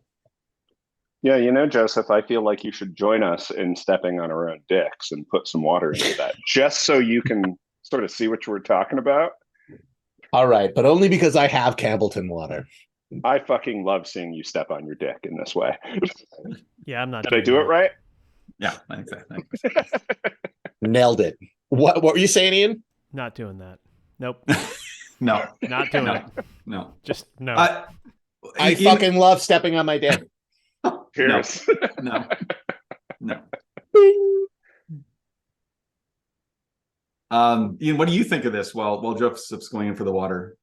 Yeah, Joseph, I feel like you should join us in stepping on our own dicks and put some water into that, just so you can sort of see what you were talking about. All right, but only because I have Campbeltown water. I fucking love seeing you step on your dick in this way. Yeah, I'm not. Did I do it right? Yeah, I think so. Nailed it. What were you saying, Ian? Not doing that. Nope. No. Not doing it. No. Just no. I fucking love stepping on my dick. Cheers. No. Ian, what do you think of this while Joseph's going in for the water?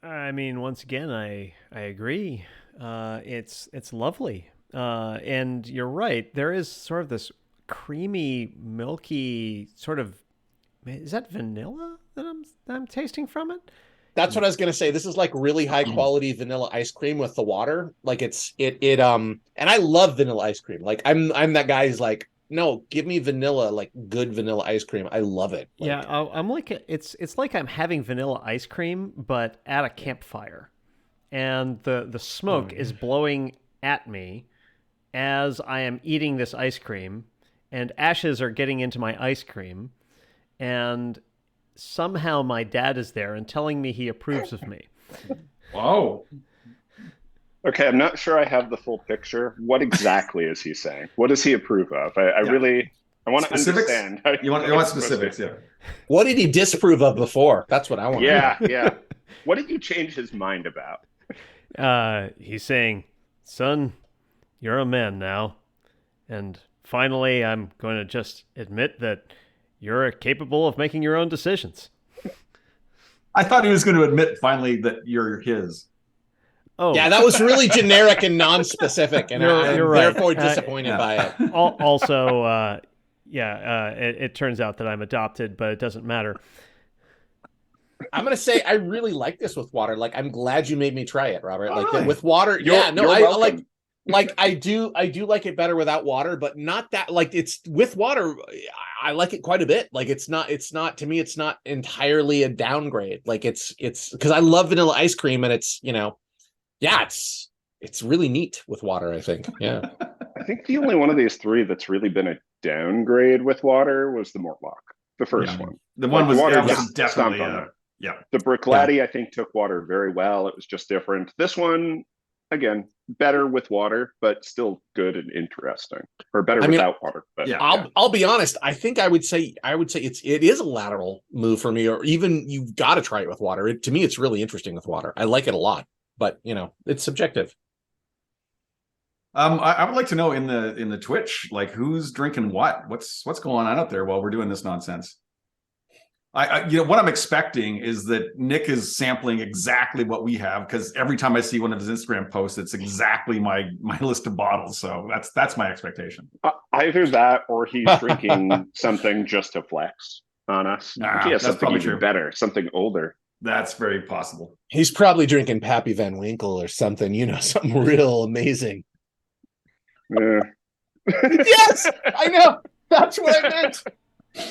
I mean, once again, I agree. It's lovely, and you're right. There is sort of this creamy, milky sort of. Is that vanilla that I'm tasting from it? That's what I was gonna say. This is like really high quality vanilla ice cream with the water. Like and I love vanilla ice cream. Like I'm that guy who's like, no, give me vanilla, like good vanilla ice cream. I love it. Yeah, I'm like it's like I'm having vanilla ice cream, but at a campfire, and the smoke is blowing at me as I am eating this ice cream, and ashes are getting into my ice cream, and somehow my dad is there and telling me he approves of me. Whoa. Okay, I'm not sure I have the full picture. What exactly is he saying? What does he approve of? I want to understand. You want specifics, yeah. What did he disapprove of before? That's what I want. Yeah. What did you change his mind about? He's saying, son, you're a man now. And finally, I'm going to just admit that you're capable of making your own decisions. I thought he was going to admit finally that you're his. Oh, yeah, that was really generic and non-specific, and I'm right. therefore disappointed by it. Also, it turns out that I'm adopted, but it doesn't matter. I'm gonna say I really like this with water. Like, I'm glad you made me try it, Robert. Oh, like really? with water, You're welcome. I do like it better without water, but not that. Like, it's with water, I like it quite a bit. Like, it's not to me, it's not entirely a downgrade. Like, it's because I love vanilla ice cream, and it's it's really neat with water, I think. Yeah. I think the only one of these three that's really been a downgrade with water was the Mortlach, the first one. The one was water definitely stomped on that. Yeah. The Bruichladdich, I think, took water very well. It was just different. This one, again, better with water, but still good and interesting. Or better without water. But I'll be honest. I think I would say it is a lateral move for me, or even you've got to try it with water. To me, it's really interesting with water. I like it a lot. But it's subjective. I would like to know in the Twitch, like, who's drinking what's going on out there while we're doing this nonsense. I what I'm expecting is that Nick is sampling exactly what we have, because every time I see one of his Instagram posts, it's exactly my list of bottles. So that's my expectation. Either that, or he's drinking something just to flex on us. He has something even better, something older. That's very possible. He's probably drinking Pappy Van Winkle or something, something real amazing. Yes, I know. That's what I meant.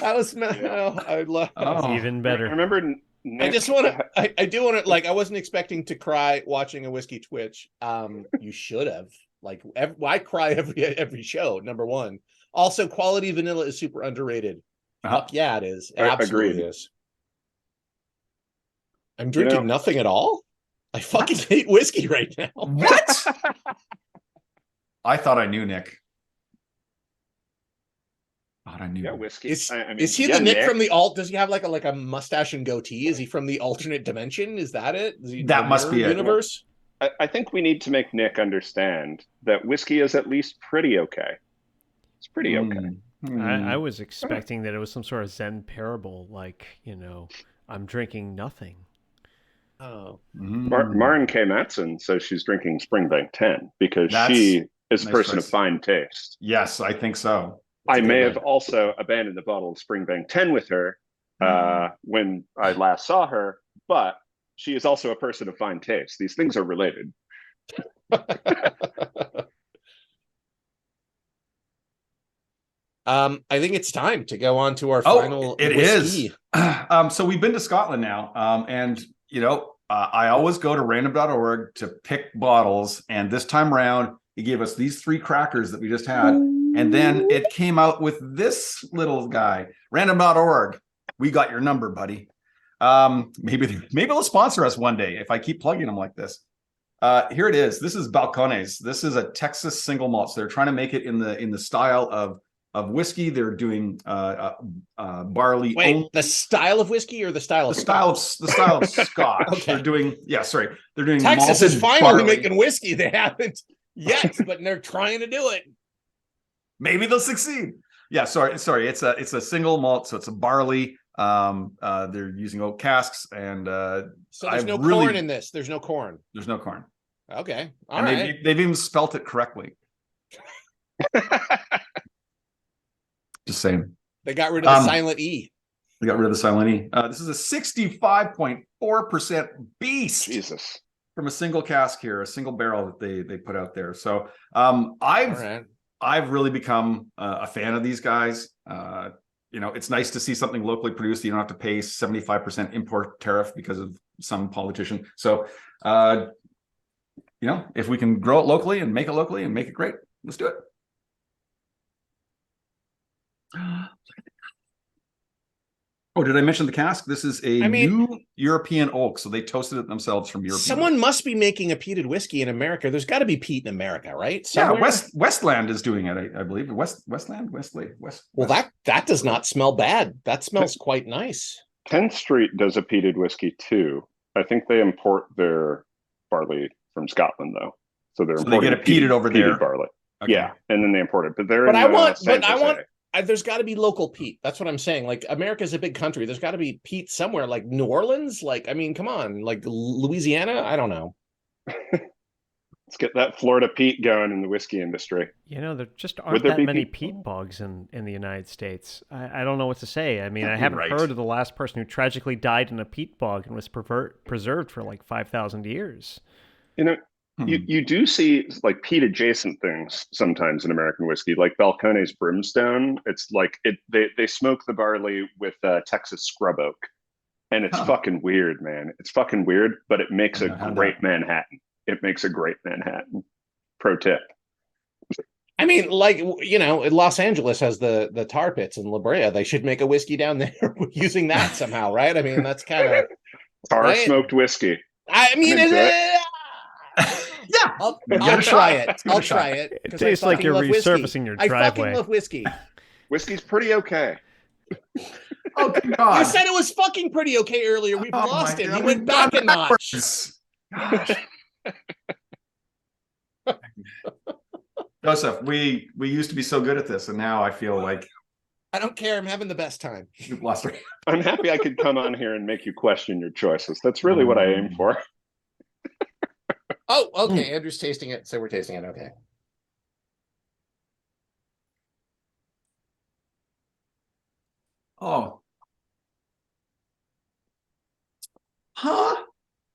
That was I love. Even better. I remember. I just want to. I do want to. Like, I wasn't expecting to cry watching a whiskey Twitch. You should have. Like, I cry every show. Number one. Also, quality vanilla is super underrated. Fuck yeah, it is. It absolutely is. I'm drinking nothing at all. I fucking hate whiskey right now. What? I thought I knew Nick. I knew. Yeah, whiskey. Is he the Nick from the alt? Does he have like a mustache and goatee? Is he from the alternate dimension? Is that it? That must be universe. I think we need to make Nick understand that whiskey is at least pretty okay. It's pretty okay. I was expecting that it was some sort of Zen parable, like, I'm drinking nothing. Oh. Maren K. Matson says she's drinking Springbank 10 because she is a person of fine taste. Yes, I think so. I may have also abandoned the bottle of Springbank 10 with her when I last saw her, but she is also a person of fine taste. These things are related. I think it's time to go on to our final whiskey. So we've been to Scotland now, and I always go to random.org to pick bottles, and this time around he gave us these 3 crackers that we just had, and then it came out with this little guy. Random.org, we got your number, buddy. Maybe they'll sponsor us one day if I keep plugging them like this. Here it is. This is Balcones. This is a Texas single malt. So they're trying to make it in the style of whiskey. They're doing barley. Wait, the style of whiskey or the style of scotch? The style of scotch. Okay. They're doing Texas is finally barley. making whiskey. They haven't yet, but they're trying to do it. Maybe they'll succeed. Yeah, sorry. It's a single malt, so it's a barley. They're using oak casks, and so there's no corn in this. There's no corn. There's no corn. Okay, all right. They've even spelt it correctly. Just saying. They got rid of the silent E. They got rid of the silent E. This is a 65.4% beast. Jesus. From a single cask here, a single barrel that they put out there. So I've really become a fan of these guys. It's nice to see something locally produced. You don't have to pay 75% import tariff because of some politician. So, if we can grow it locally and make it great, let's do it. Oh, did I mention the cask? This is a new European oak, so they toasted it themselves from Europe. Someone must be making a peated whiskey in America. There's got to be peat in America, right? Somewhere? Yeah, Westland is doing it, I believe. Westland. Well, that does not smell bad. That smells quite nice. 10th Street does a peated whiskey too. I think they import their barley from Scotland though, so they get it peated over there. Barley, okay. Yeah, and then they import it. But there's got to be local peat. That's what I'm saying. Like, America's a big country. There's got to be peat somewhere, like New Orleans. Like, I mean, come on, like Louisiana. I don't know. Let's get that Florida peat going in the whiskey industry. There just aren't that many peat bogs in the United States. I don't know what to say. I mean, I haven't heard of the last person who tragically died in a peat bog and was preserved for like 5,000 years. You do see like peat adjacent things sometimes in American whiskey, like Balcones brimstone. It's like they smoke the barley with Texas scrub oak, and it's fucking weird, man. It's fucking weird, but it makes a great Manhattan. It makes a great Manhattan. Pro tip. I mean, Los Angeles has the tar pits in La Brea. They should make a whiskey down there using that somehow, right? I mean, that's kind of tar smoked whiskey. I mean, yeah, I'll try it. I'll try it. It tastes like you're resurfacing your driveway. I fucking love whiskey. Whiskey's pretty okay. Oh God! You said it was fucking pretty okay earlier. We've lost it. He went back a notch. Joseph, we used to be so good at this, and now I feel like I don't care. I'm having the best time. We've lost her. I'm happy I could come on here and make you question your choices. That's really what I aim for. Oh, okay. Andrew's tasting it, so we're tasting it. Okay. Oh. Huh?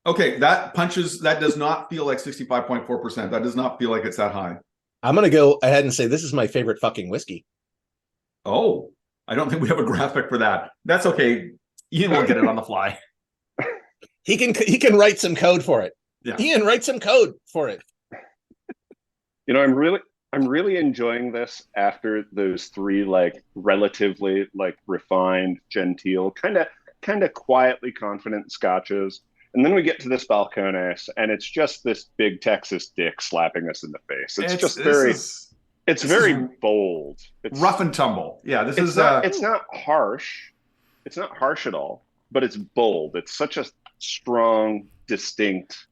Okay, that does not feel like 65.4%. That does not feel like it's that high. I'm going to go ahead and say this is my favorite fucking whiskey. Oh, I don't think we have a graphic for that. That's okay. Ian will get it on the fly. He can write some code for it. Yeah. Ian, write some code for it. I'm really enjoying this after those 3 like relatively like refined, genteel, kind of quietly confident scotches. And then we get to this Balcones, and it's just this big Texas dick slapping us in the face. It's very bold. It's rough and tumble. Yeah, it's not harsh. It's not harsh at all, but it's bold. It's such a strong, distinct,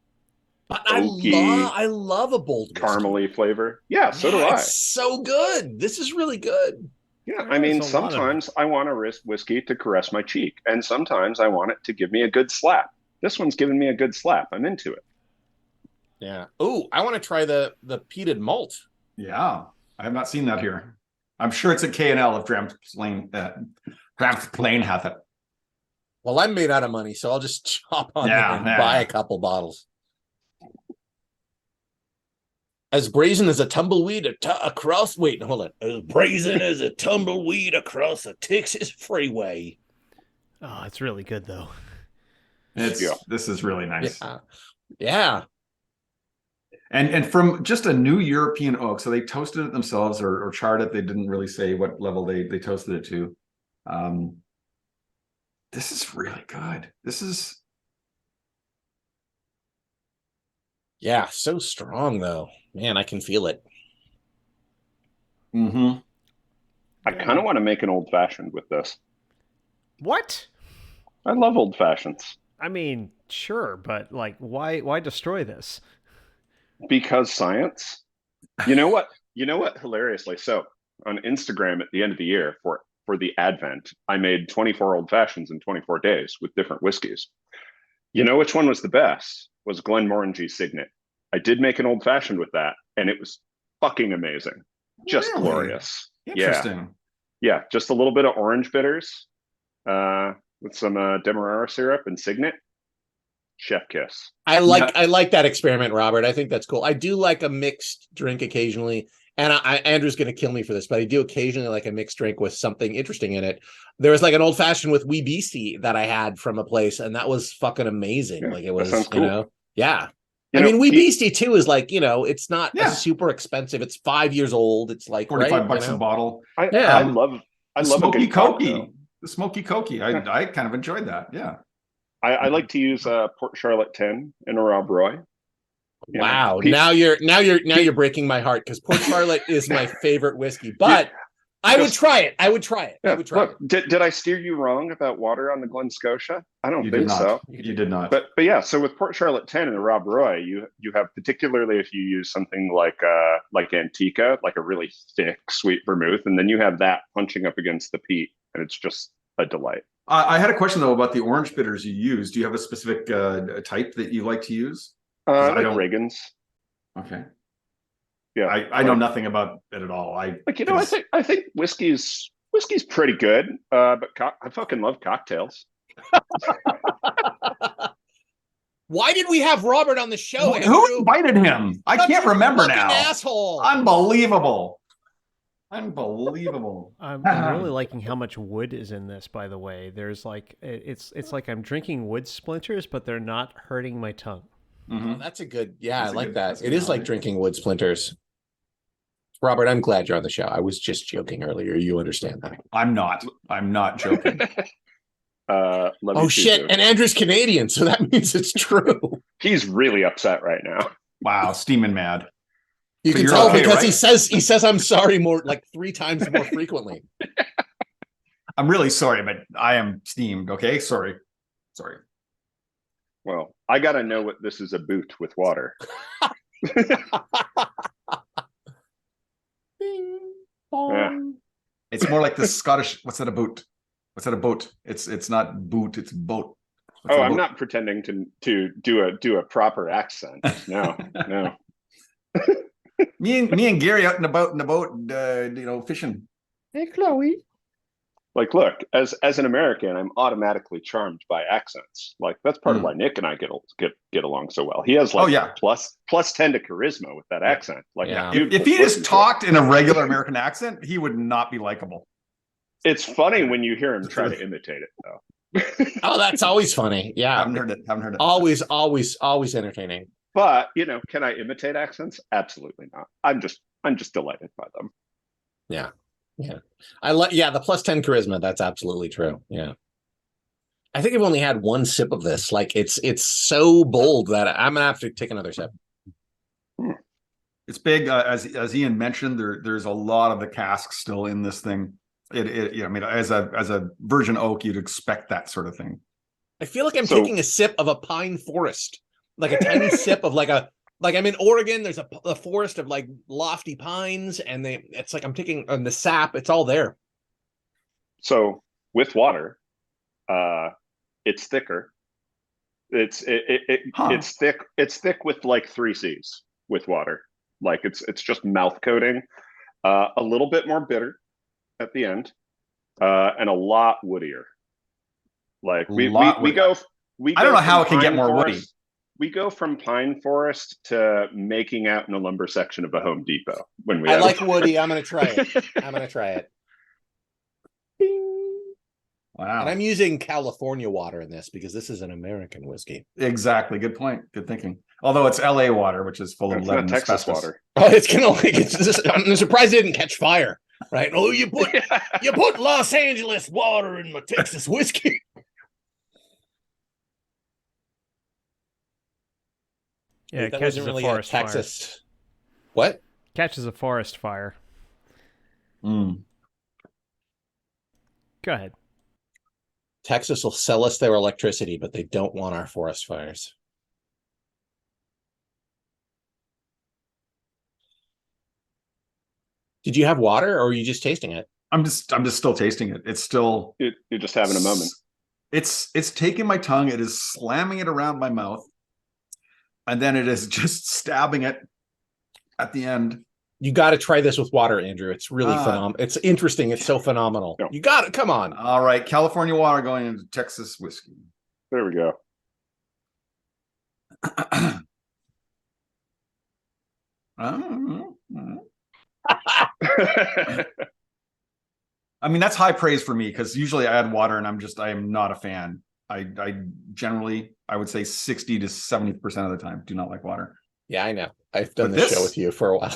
but I love a bold whiskey. Caramely flavor. Yeah, so do I. It's so good. This is really good. Yeah, I mean, sometimes I want a whiskey to caress my cheek, and sometimes I want it to give me a good slap. This one's giving me a good slap. I'm into it. Yeah. Oh, I want to try the peated malt. Yeah, I have not seen that here. I'm sure it's a K&L if Dram's Plain has it. Well, I'm made out of money, so I'll just chop on there and Yeah. buy a couple bottles. As brazen as a tumbleweed across. Wait, hold on. As brazen as a tumbleweed across a Texas freeway. Oh, it's really good though. This is really nice. Yeah. And from just a new European oak, so they toasted it themselves or charred it. They didn't really say what level they toasted it to. This is really good. This is so strong though. Man, I can feel it. Mm-hmm. I kind of want to make an old fashioned with this. What? I love old fashions. I mean, sure, but like, why destroy this? Because science. You know what? Hilariously, so on Instagram at the end of the year for the Advent, I made 24 old fashions in 24 days with different whiskeys. You know which one was the best? Was Glenmorangie Signet. I did make an old fashioned with that, and it was fucking amazing. Just Really? glorious. Interesting. Yeah, just a little bit of orange bitters with some Demerara syrup and Signet. Chef kiss. I like that experiment, Robert. I think that's cool. I do like a mixed drink occasionally, and Andrew's going to kill me for this, but I do occasionally like a mixed drink with something interesting in it. There was like an old fashioned with Wee Beastie that I had from a place, and that was fucking amazing. Yeah, like it was, cool. yeah. I mean, Wee Beastie too is like, it's not super expensive. It's 5 years old. It's like $45 a bottle. I love Smoky Cokey. The Smoky Cokey. I kind of enjoyed that. Yeah. I like to use Port Charlotte 10 in a Rob Roy. Wow. Now you're breaking my heart because Port Charlotte is my favorite whiskey, but I would try it. Yeah, did I steer you wrong about water on the Glen Scotia? I don't think so. You did not. But yeah, so with Port Charlotte 10 and the Rob Roy, you have, particularly if you use something like Antica, like a really thick sweet vermouth, and then you have that punching up against the peat, and it's just a delight. I had a question though about the orange bitters you use. Do you have a specific type that you like to use? I like Reagan's. Okay. Yeah, I know nothing about it at all. I think whiskey's pretty good, but I fucking love cocktails. Why did we have Robert on the show? Who invited him? I can't remember now. Asshole! Unbelievable. I'm really liking how much wood is in this. By the way, there's like it's like I'm drinking wood splinters, but they're not hurting my tongue. Mm-hmm. Oh, that's a good. Yeah, I like that. It is like drinking wood splinters. Robert, I'm glad you're on the show. I was just joking earlier. You understand that? I'm not joking. Oh shit! Too. And Andrew's Canadian, so that means it's true. He's really upset right now. Wow, steaming mad. You can tell because right? he says I'm sorry more like 3 times more frequently. I'm really sorry, but I am steamed. Okay, sorry. Well, I gotta know what this is a boot with water. Yeah. It's more like the Scottish. What's that a boot? What's that a boat? It's not boot. It's boat. I'm not pretending to do a proper accent. No. me and Gary out in the boat, fishing. Hey, Chloe. Like, look, as an American, I'm automatically charmed by accents. Like, that's part of why Nick and I get along so well. He has plus 10 to charisma with that accent. Like, if he just talked in a regular American accent, he would not be likable. It's funny when you hear him try to imitate it, though. Oh, that's always funny. Yeah, haven't heard it. Always entertaining. But can I imitate accents? Absolutely not. I'm just delighted by them. Yeah. The plus 10 charisma. That's absolutely true. Yeah. I think I've only had one sip of this. Like it's so bold that I'm gonna have to take another sip. It's big, as Ian mentioned. There's a lot of the cask still in this thing. I mean, as a virgin oak, you'd expect that sort of thing. I feel like I'm taking a sip of a pine forest, like a tiny sip of like I'm in Oregon. There's a forest of like lofty pines, and it's like I'm taking the sap. It's all there. So with water, it's thicker. It's thick. It's thick with like 3 C's with water. Like it's just mouth coating. A little bit more bitter at the end, and a lot woodier. Like we go. I don't know how it can get more woody. We go from pine forest to making out in the lumber section of a Home Depot when we. I like woody. I'm gonna try it. Wow. And I'm using California water in this because this is an American whiskey. Exactly. Good point. Good thinking. Although it's LA water, which is full of lead and Texas asbestos. water. Oh, it's gonna I'm surprised it didn't catch fire. Right? Oh, you put Los Angeles water in my Texas whiskey. Yeah, it that catches wasn't really a forest Texas. fire. What? Catches a forest fire. Mm. Go ahead. Texas will sell us their electricity, but they don't want our forest fires. Did you have water, or are you just tasting it? I'm just still tasting it. It's still. You're just having a moment. It's taking my tongue. It is slamming it around my mouth, and then it is just stabbing it at the end. You got to try this with water, Andrew. It's really phenomenal. It's interesting. It's so phenomenal. Yeah. You got it. Come on. All right, California water going into Texas whiskey. There we go. I mean, that's high praise for me because usually I add water and I am not a fan. I generally, I would say 60 to 70% of the time do not like water. Yeah, I know. I've done this show with you for a while.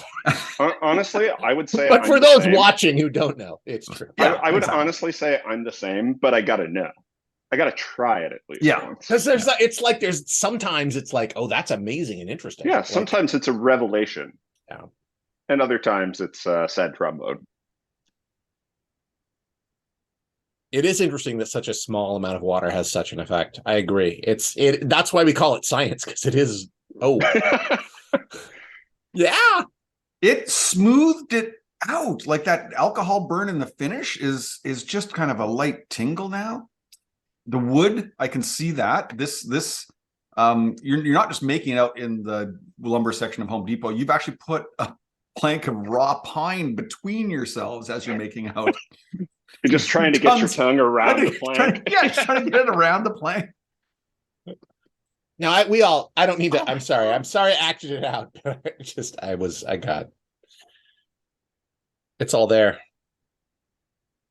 Honestly, I would say. But for those watching who don't know, it's true. Yeah, I would honestly say I'm the same, but I gotta know. I gotta try it at least. Yeah, because there's sometimes it's like, oh, that's amazing and interesting. Yeah, sometimes it's a revelation. Yeah, and other times it's sad trombone. It is interesting that such a small amount of water has such an effect. I agree. That's why we call it science, because it is. Oh, yeah. It smoothed it out. Like that alcohol burn in the finish is just kind of a light tingle now. The wood, I can see that. You're not just making it out in the lumber section of Home Depot. You've actually put a plank of raw pine between yourselves as you're making out. You're just trying to get your tongue around the plank. Just trying to get it around the plank. Now I don't need to. I'm sorry I acted it out. It's all there.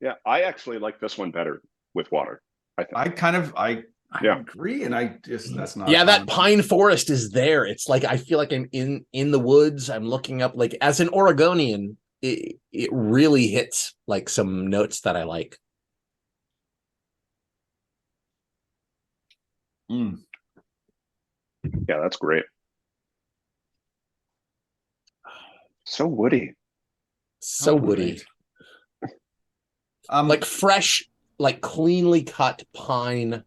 Yeah, I actually like this one better with water. I think. I agree, and that's not. Yeah, that pine forest is there. It's like I feel like I'm in the woods. I'm looking up, like, as an Oregonian, it really hits like some notes that I like. Mm. Yeah, that's great. So woody. So woody. Like fresh, like cleanly cut pine,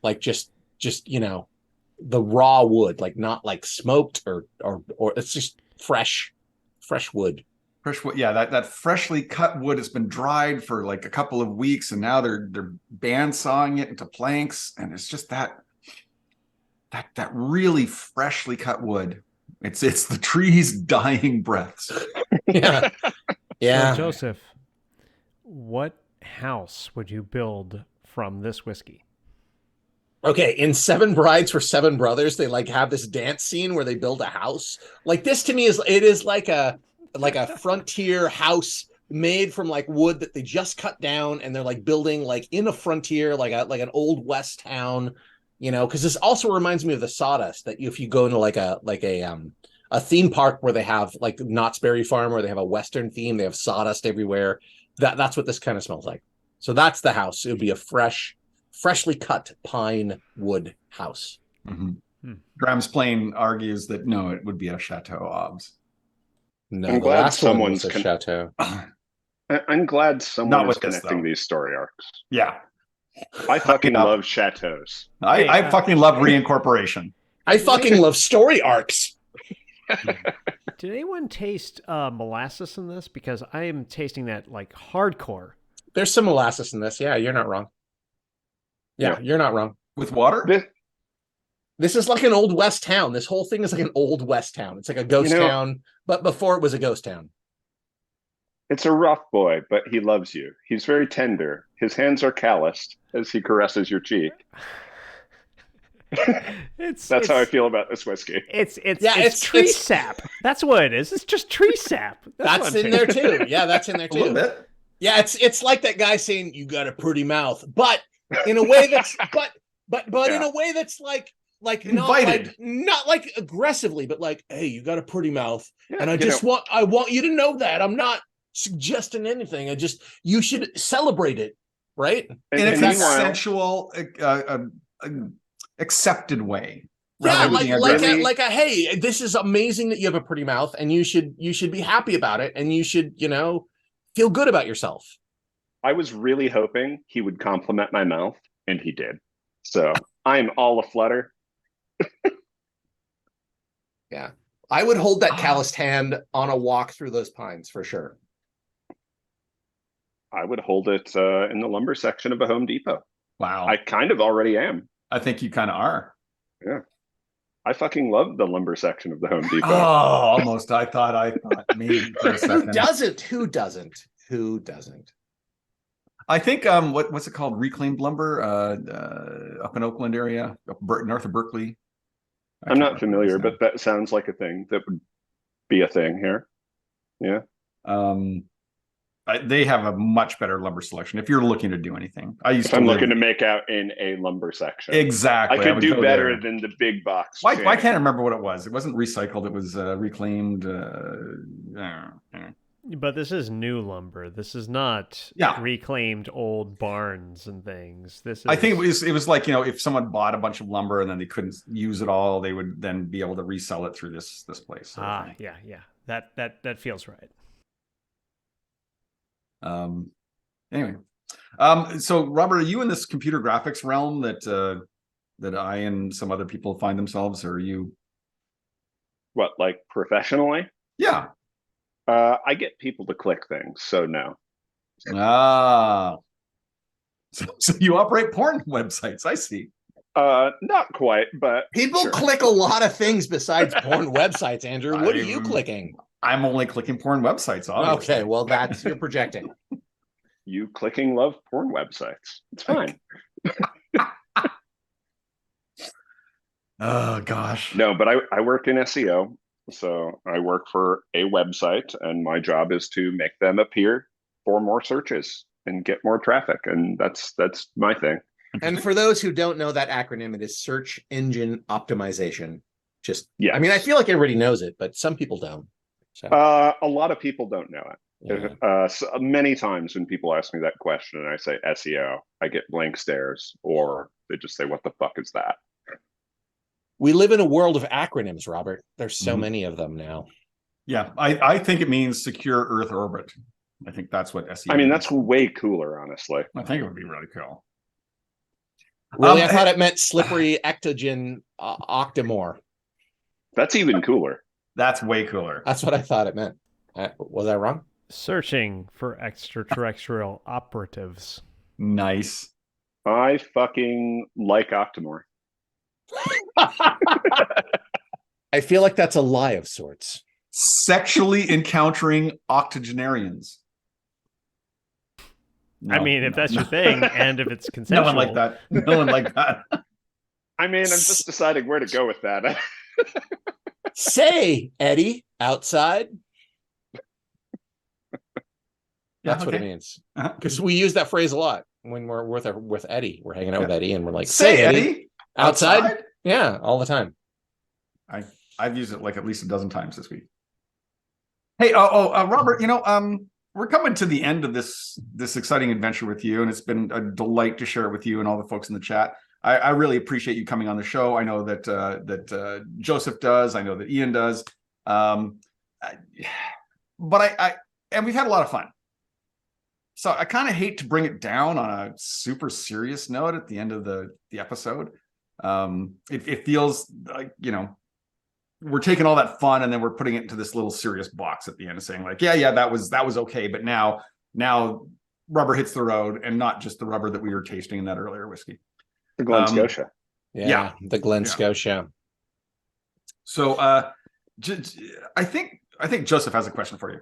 like just the raw wood, like not like smoked or it's just fresh wood. Fresh wood, yeah, that freshly cut wood has been dried for like a couple of weeks, and now they're bandsawing it into planks, and it's just that really freshly cut wood. It's the tree's dying breaths. Yeah. Yeah. So, Joseph, what house would you build from this whiskey? Okay, in Seven Brides for Seven Brothers, they like have this dance scene where they build a house. Like this to me is like a frontier house made from like wood that they just cut down, and they're like building like in a frontier, like an old west town. Because this also reminds me of the Sawdust, that if you go into like a theme park where they have like Knott's Berry Farm, where they have a Western theme, they have sawdust everywhere. That's what this kind of smells like. So that's the house. It would be a freshly cut pine wood house. Mm-hmm. Graham's Plain argues that no, it would be a Chateau Obs. No, I'm glad someone's a Chateau. I'm glad someone is connecting these story arcs. Yeah. I fucking love chateaus. I fucking love reincorporation. I fucking love story arcs. Did anyone taste molasses in this? Because I am tasting that like hardcore. There's some molasses in this. Yeah, you're not wrong. Yeah, you're not wrong. With water? This is like an old west town. This whole thing is like an old west town. It's like a ghost town, but before it was a ghost town. It's a rough boy, but he loves you. He's very tender. His hands are calloused as he caresses your cheek. That's how I feel about this whiskey. It's tree sap. That's what it is. It's just tree sap. That's in there too. Yeah, that's in there too. A little bit. Yeah, it's like that guy saying you got a pretty mouth, but in a way that's but in a way that's like invited, not like aggressively, but like, hey, you got a pretty mouth, and I want you to know that I'm not suggesting anything. You should celebrate it, right? In a consensual, accepted way. Yeah, like a hey, this is amazing that you have a pretty mouth, and you should be happy about it, and you should feel good about yourself. I was really hoping he would compliment my mouth, and he did. So I'm all aflutter. Yeah, I would hold that calloused hand on a walk through those pines for sure. I would hold it in the lumber section of a Home Depot. Wow. I kind of already am. I think you kind of are. Yeah. I fucking love the lumber section of the Home Depot. Oh, almost. I thought maybe for a second. Who doesn't? I think what's it called? Reclaimed lumber up in Oakland area, north of Berkeley. I'm not familiar, but that sounds like a thing that would be a thing here. Yeah. They have a much better lumber selection if you're looking to do anything. I'm looking to make out in a lumber section. Exactly. I could do better than the big box. Why can't I remember what it was? It wasn't recycled. It was reclaimed. But this is new lumber. This is not reclaimed old barns and things. I think it was like, if someone bought a bunch of lumber and then they couldn't use it all, they would then be able to resell it through this place. Yeah. That feels right. Anyway, so Robert, are you in this computer graphics realm that I and some other people find themselves, or are you? What, like professionally? Yeah. I get people to click things, so no. So you operate porn websites, I see. Not quite, but people click a lot of things besides porn websites, Andrew. What are you clicking? I'm only clicking porn websites, obviously. Okay, well, you're projecting. You clicking love porn websites. It's fine. Oh, gosh. No, but I work in SEO. So I work for a website, and my job is to make them appear for more searches and get more traffic. And that's my thing. And for those who don't know that acronym, it is search engine optimization. I mean, I feel like everybody knows it, but some people don't. So. A lot of people don't know it. Yeah. So many times when people ask me that question and I say SEO, I get blank stares, or they just say, "What the fuck is that?" We live in a world of acronyms, Robert. There's so many of them now. Yeah, I think it means secure Earth orbit. I think that's what SEO means. That's way cooler, honestly. I think it would be really cool. Really? I thought it meant slippery ectogen octomore. That's even cooler. That's way cooler. That's what I thought it meant. Was I wrong? Searching for extraterrestrial operatives. Nice. I fucking like octomore. I feel like that's a lie of sorts. Sexually encountering octogenarians. I mean, if that's your thing, and if it's consensual. No one like that. No one like that. I mean, I'm just deciding where to go with that. Say, Eddie, outside. That's what it means. Because we use that phrase a lot when we're with Eddie. We're hanging out with Eddie, and we're like, "Say, Eddie, outside." Yeah, all the time. I've used it like at least a dozen times this week. Hey, Robert, we're coming to the end of this exciting adventure with you, and it's been a delight to share it with you and all the folks in the chat. I really appreciate you coming on the show. I know that Joseph does. I know that Ian does. But and we've had a lot of fun. So I kind of hate to bring it down on a super serious note at the end of the episode. It feels like, we're taking all that fun and then we're putting it into this little serious box at the end and saying like, yeah, that was okay. But now rubber hits the road, and not just the rubber that we were tasting in that earlier whiskey. The Glen Scotia. Yeah, the Glen Scotia. So I think Joseph has a question for you.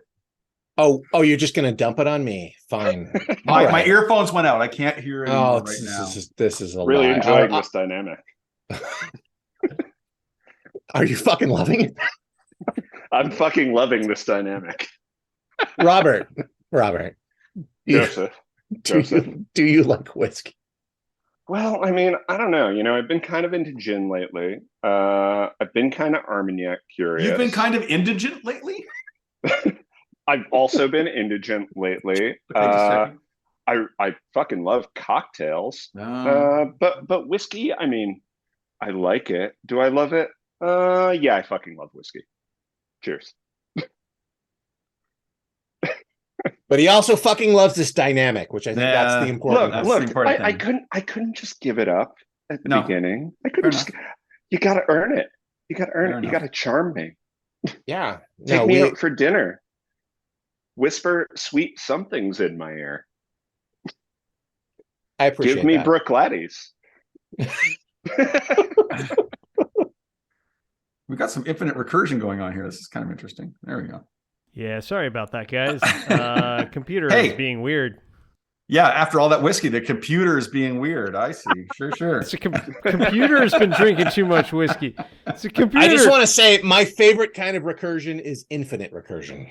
Oh, you're just gonna dump it on me? Fine. My Right. earphones went out. I can't hear anymore right now. This is a Really lie. enjoying this dynamic. Are you fucking loving it? I'm fucking loving this dynamic. Robert, Joseph. do you like whiskey? Well, I mean, I don't know. I've been kind of into gin lately. I've been kind of Armagnac curious. You've been kind of indigent lately? I've also been indigent lately. I fucking love cocktails. But whiskey, I mean, I like it. Do I love it? Yeah, I fucking love whiskey. Cheers. But he also fucking loves this dynamic, which I think that's the important part. Look, I couldn't just give it up at the beginning. I couldn't just. You got to earn it. You got to earn it. You got to charm me. Yeah. Take me out for dinner. Whisper sweet somethings in my ear. I appreciate Give me that. Bruichladdich. We've got some infinite recursion going on here. This is kind of interesting. There we go. Yeah, sorry about that, guys. Computer Hey. is being weird. Yeah, after all that whiskey, the computer is being weird. I see. Sure. It's a computer's been drinking too much whiskey. It's a computer. I just want to say my favorite kind of recursion is infinite recursion.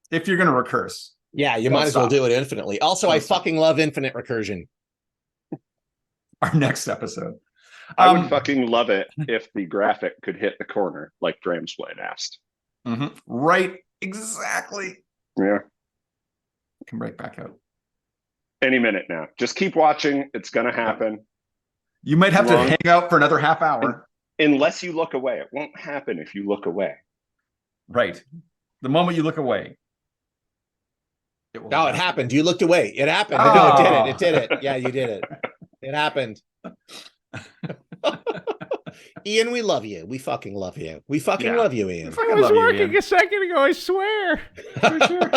If you're going to recurse. Yeah, you might as well do it infinitely. Also, I fucking love infinite recursion. Our next episode. I would fucking love it if the graphic could hit the corner like Dramsplain asked. Mm-hmm. Right. Exactly. Yeah. Come right back out. Any minute now. Just keep watching. It's going to happen. You might have to hang out for another half hour. Unless you look away. It won't happen if you look away. Right. The moment you look away. It happened. You looked away. It happened. Oh. No, it did it. Yeah, you did it. It happened. Ian, we love you. We fucking love you. We fucking love you, Ian. I was working a second ago, I swear. Sure.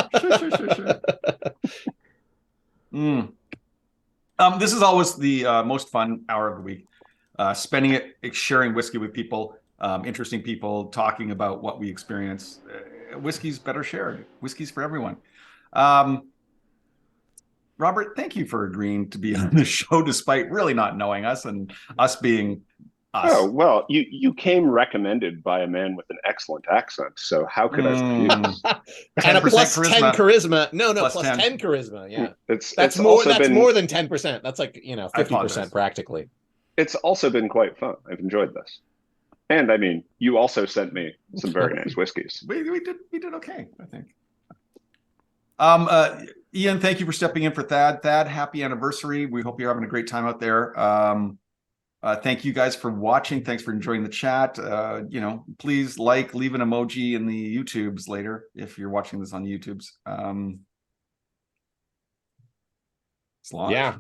This is always the most fun hour of the week. Spending it sharing whiskey with people, interesting people, talking about what we experience. Whiskey's better shared. Whiskey's for everyone. Robert, thank you for agreeing to be on the show despite really not knowing us and us being us. Oh, well, you came recommended by a man with an excellent accent, so how could I refuse? And a plus 10 charisma. No, plus 10 charisma. Yeah. That's more than 10%. That's like, 50% practically. It's also been quite fun. I've enjoyed this. And I mean, you also sent me some very nice whiskeys. We did okay, I think. Ian, thank you for stepping in for Thad. Thad, happy anniversary. We hope you're having a great time out there. Thank you guys for watching. Thanks for enjoying the chat. Please leave an emoji in the YouTubes later if you're watching this on YouTubes. Solange. Yeah.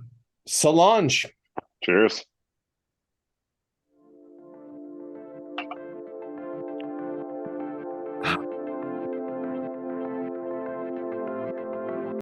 Solange. Cheers.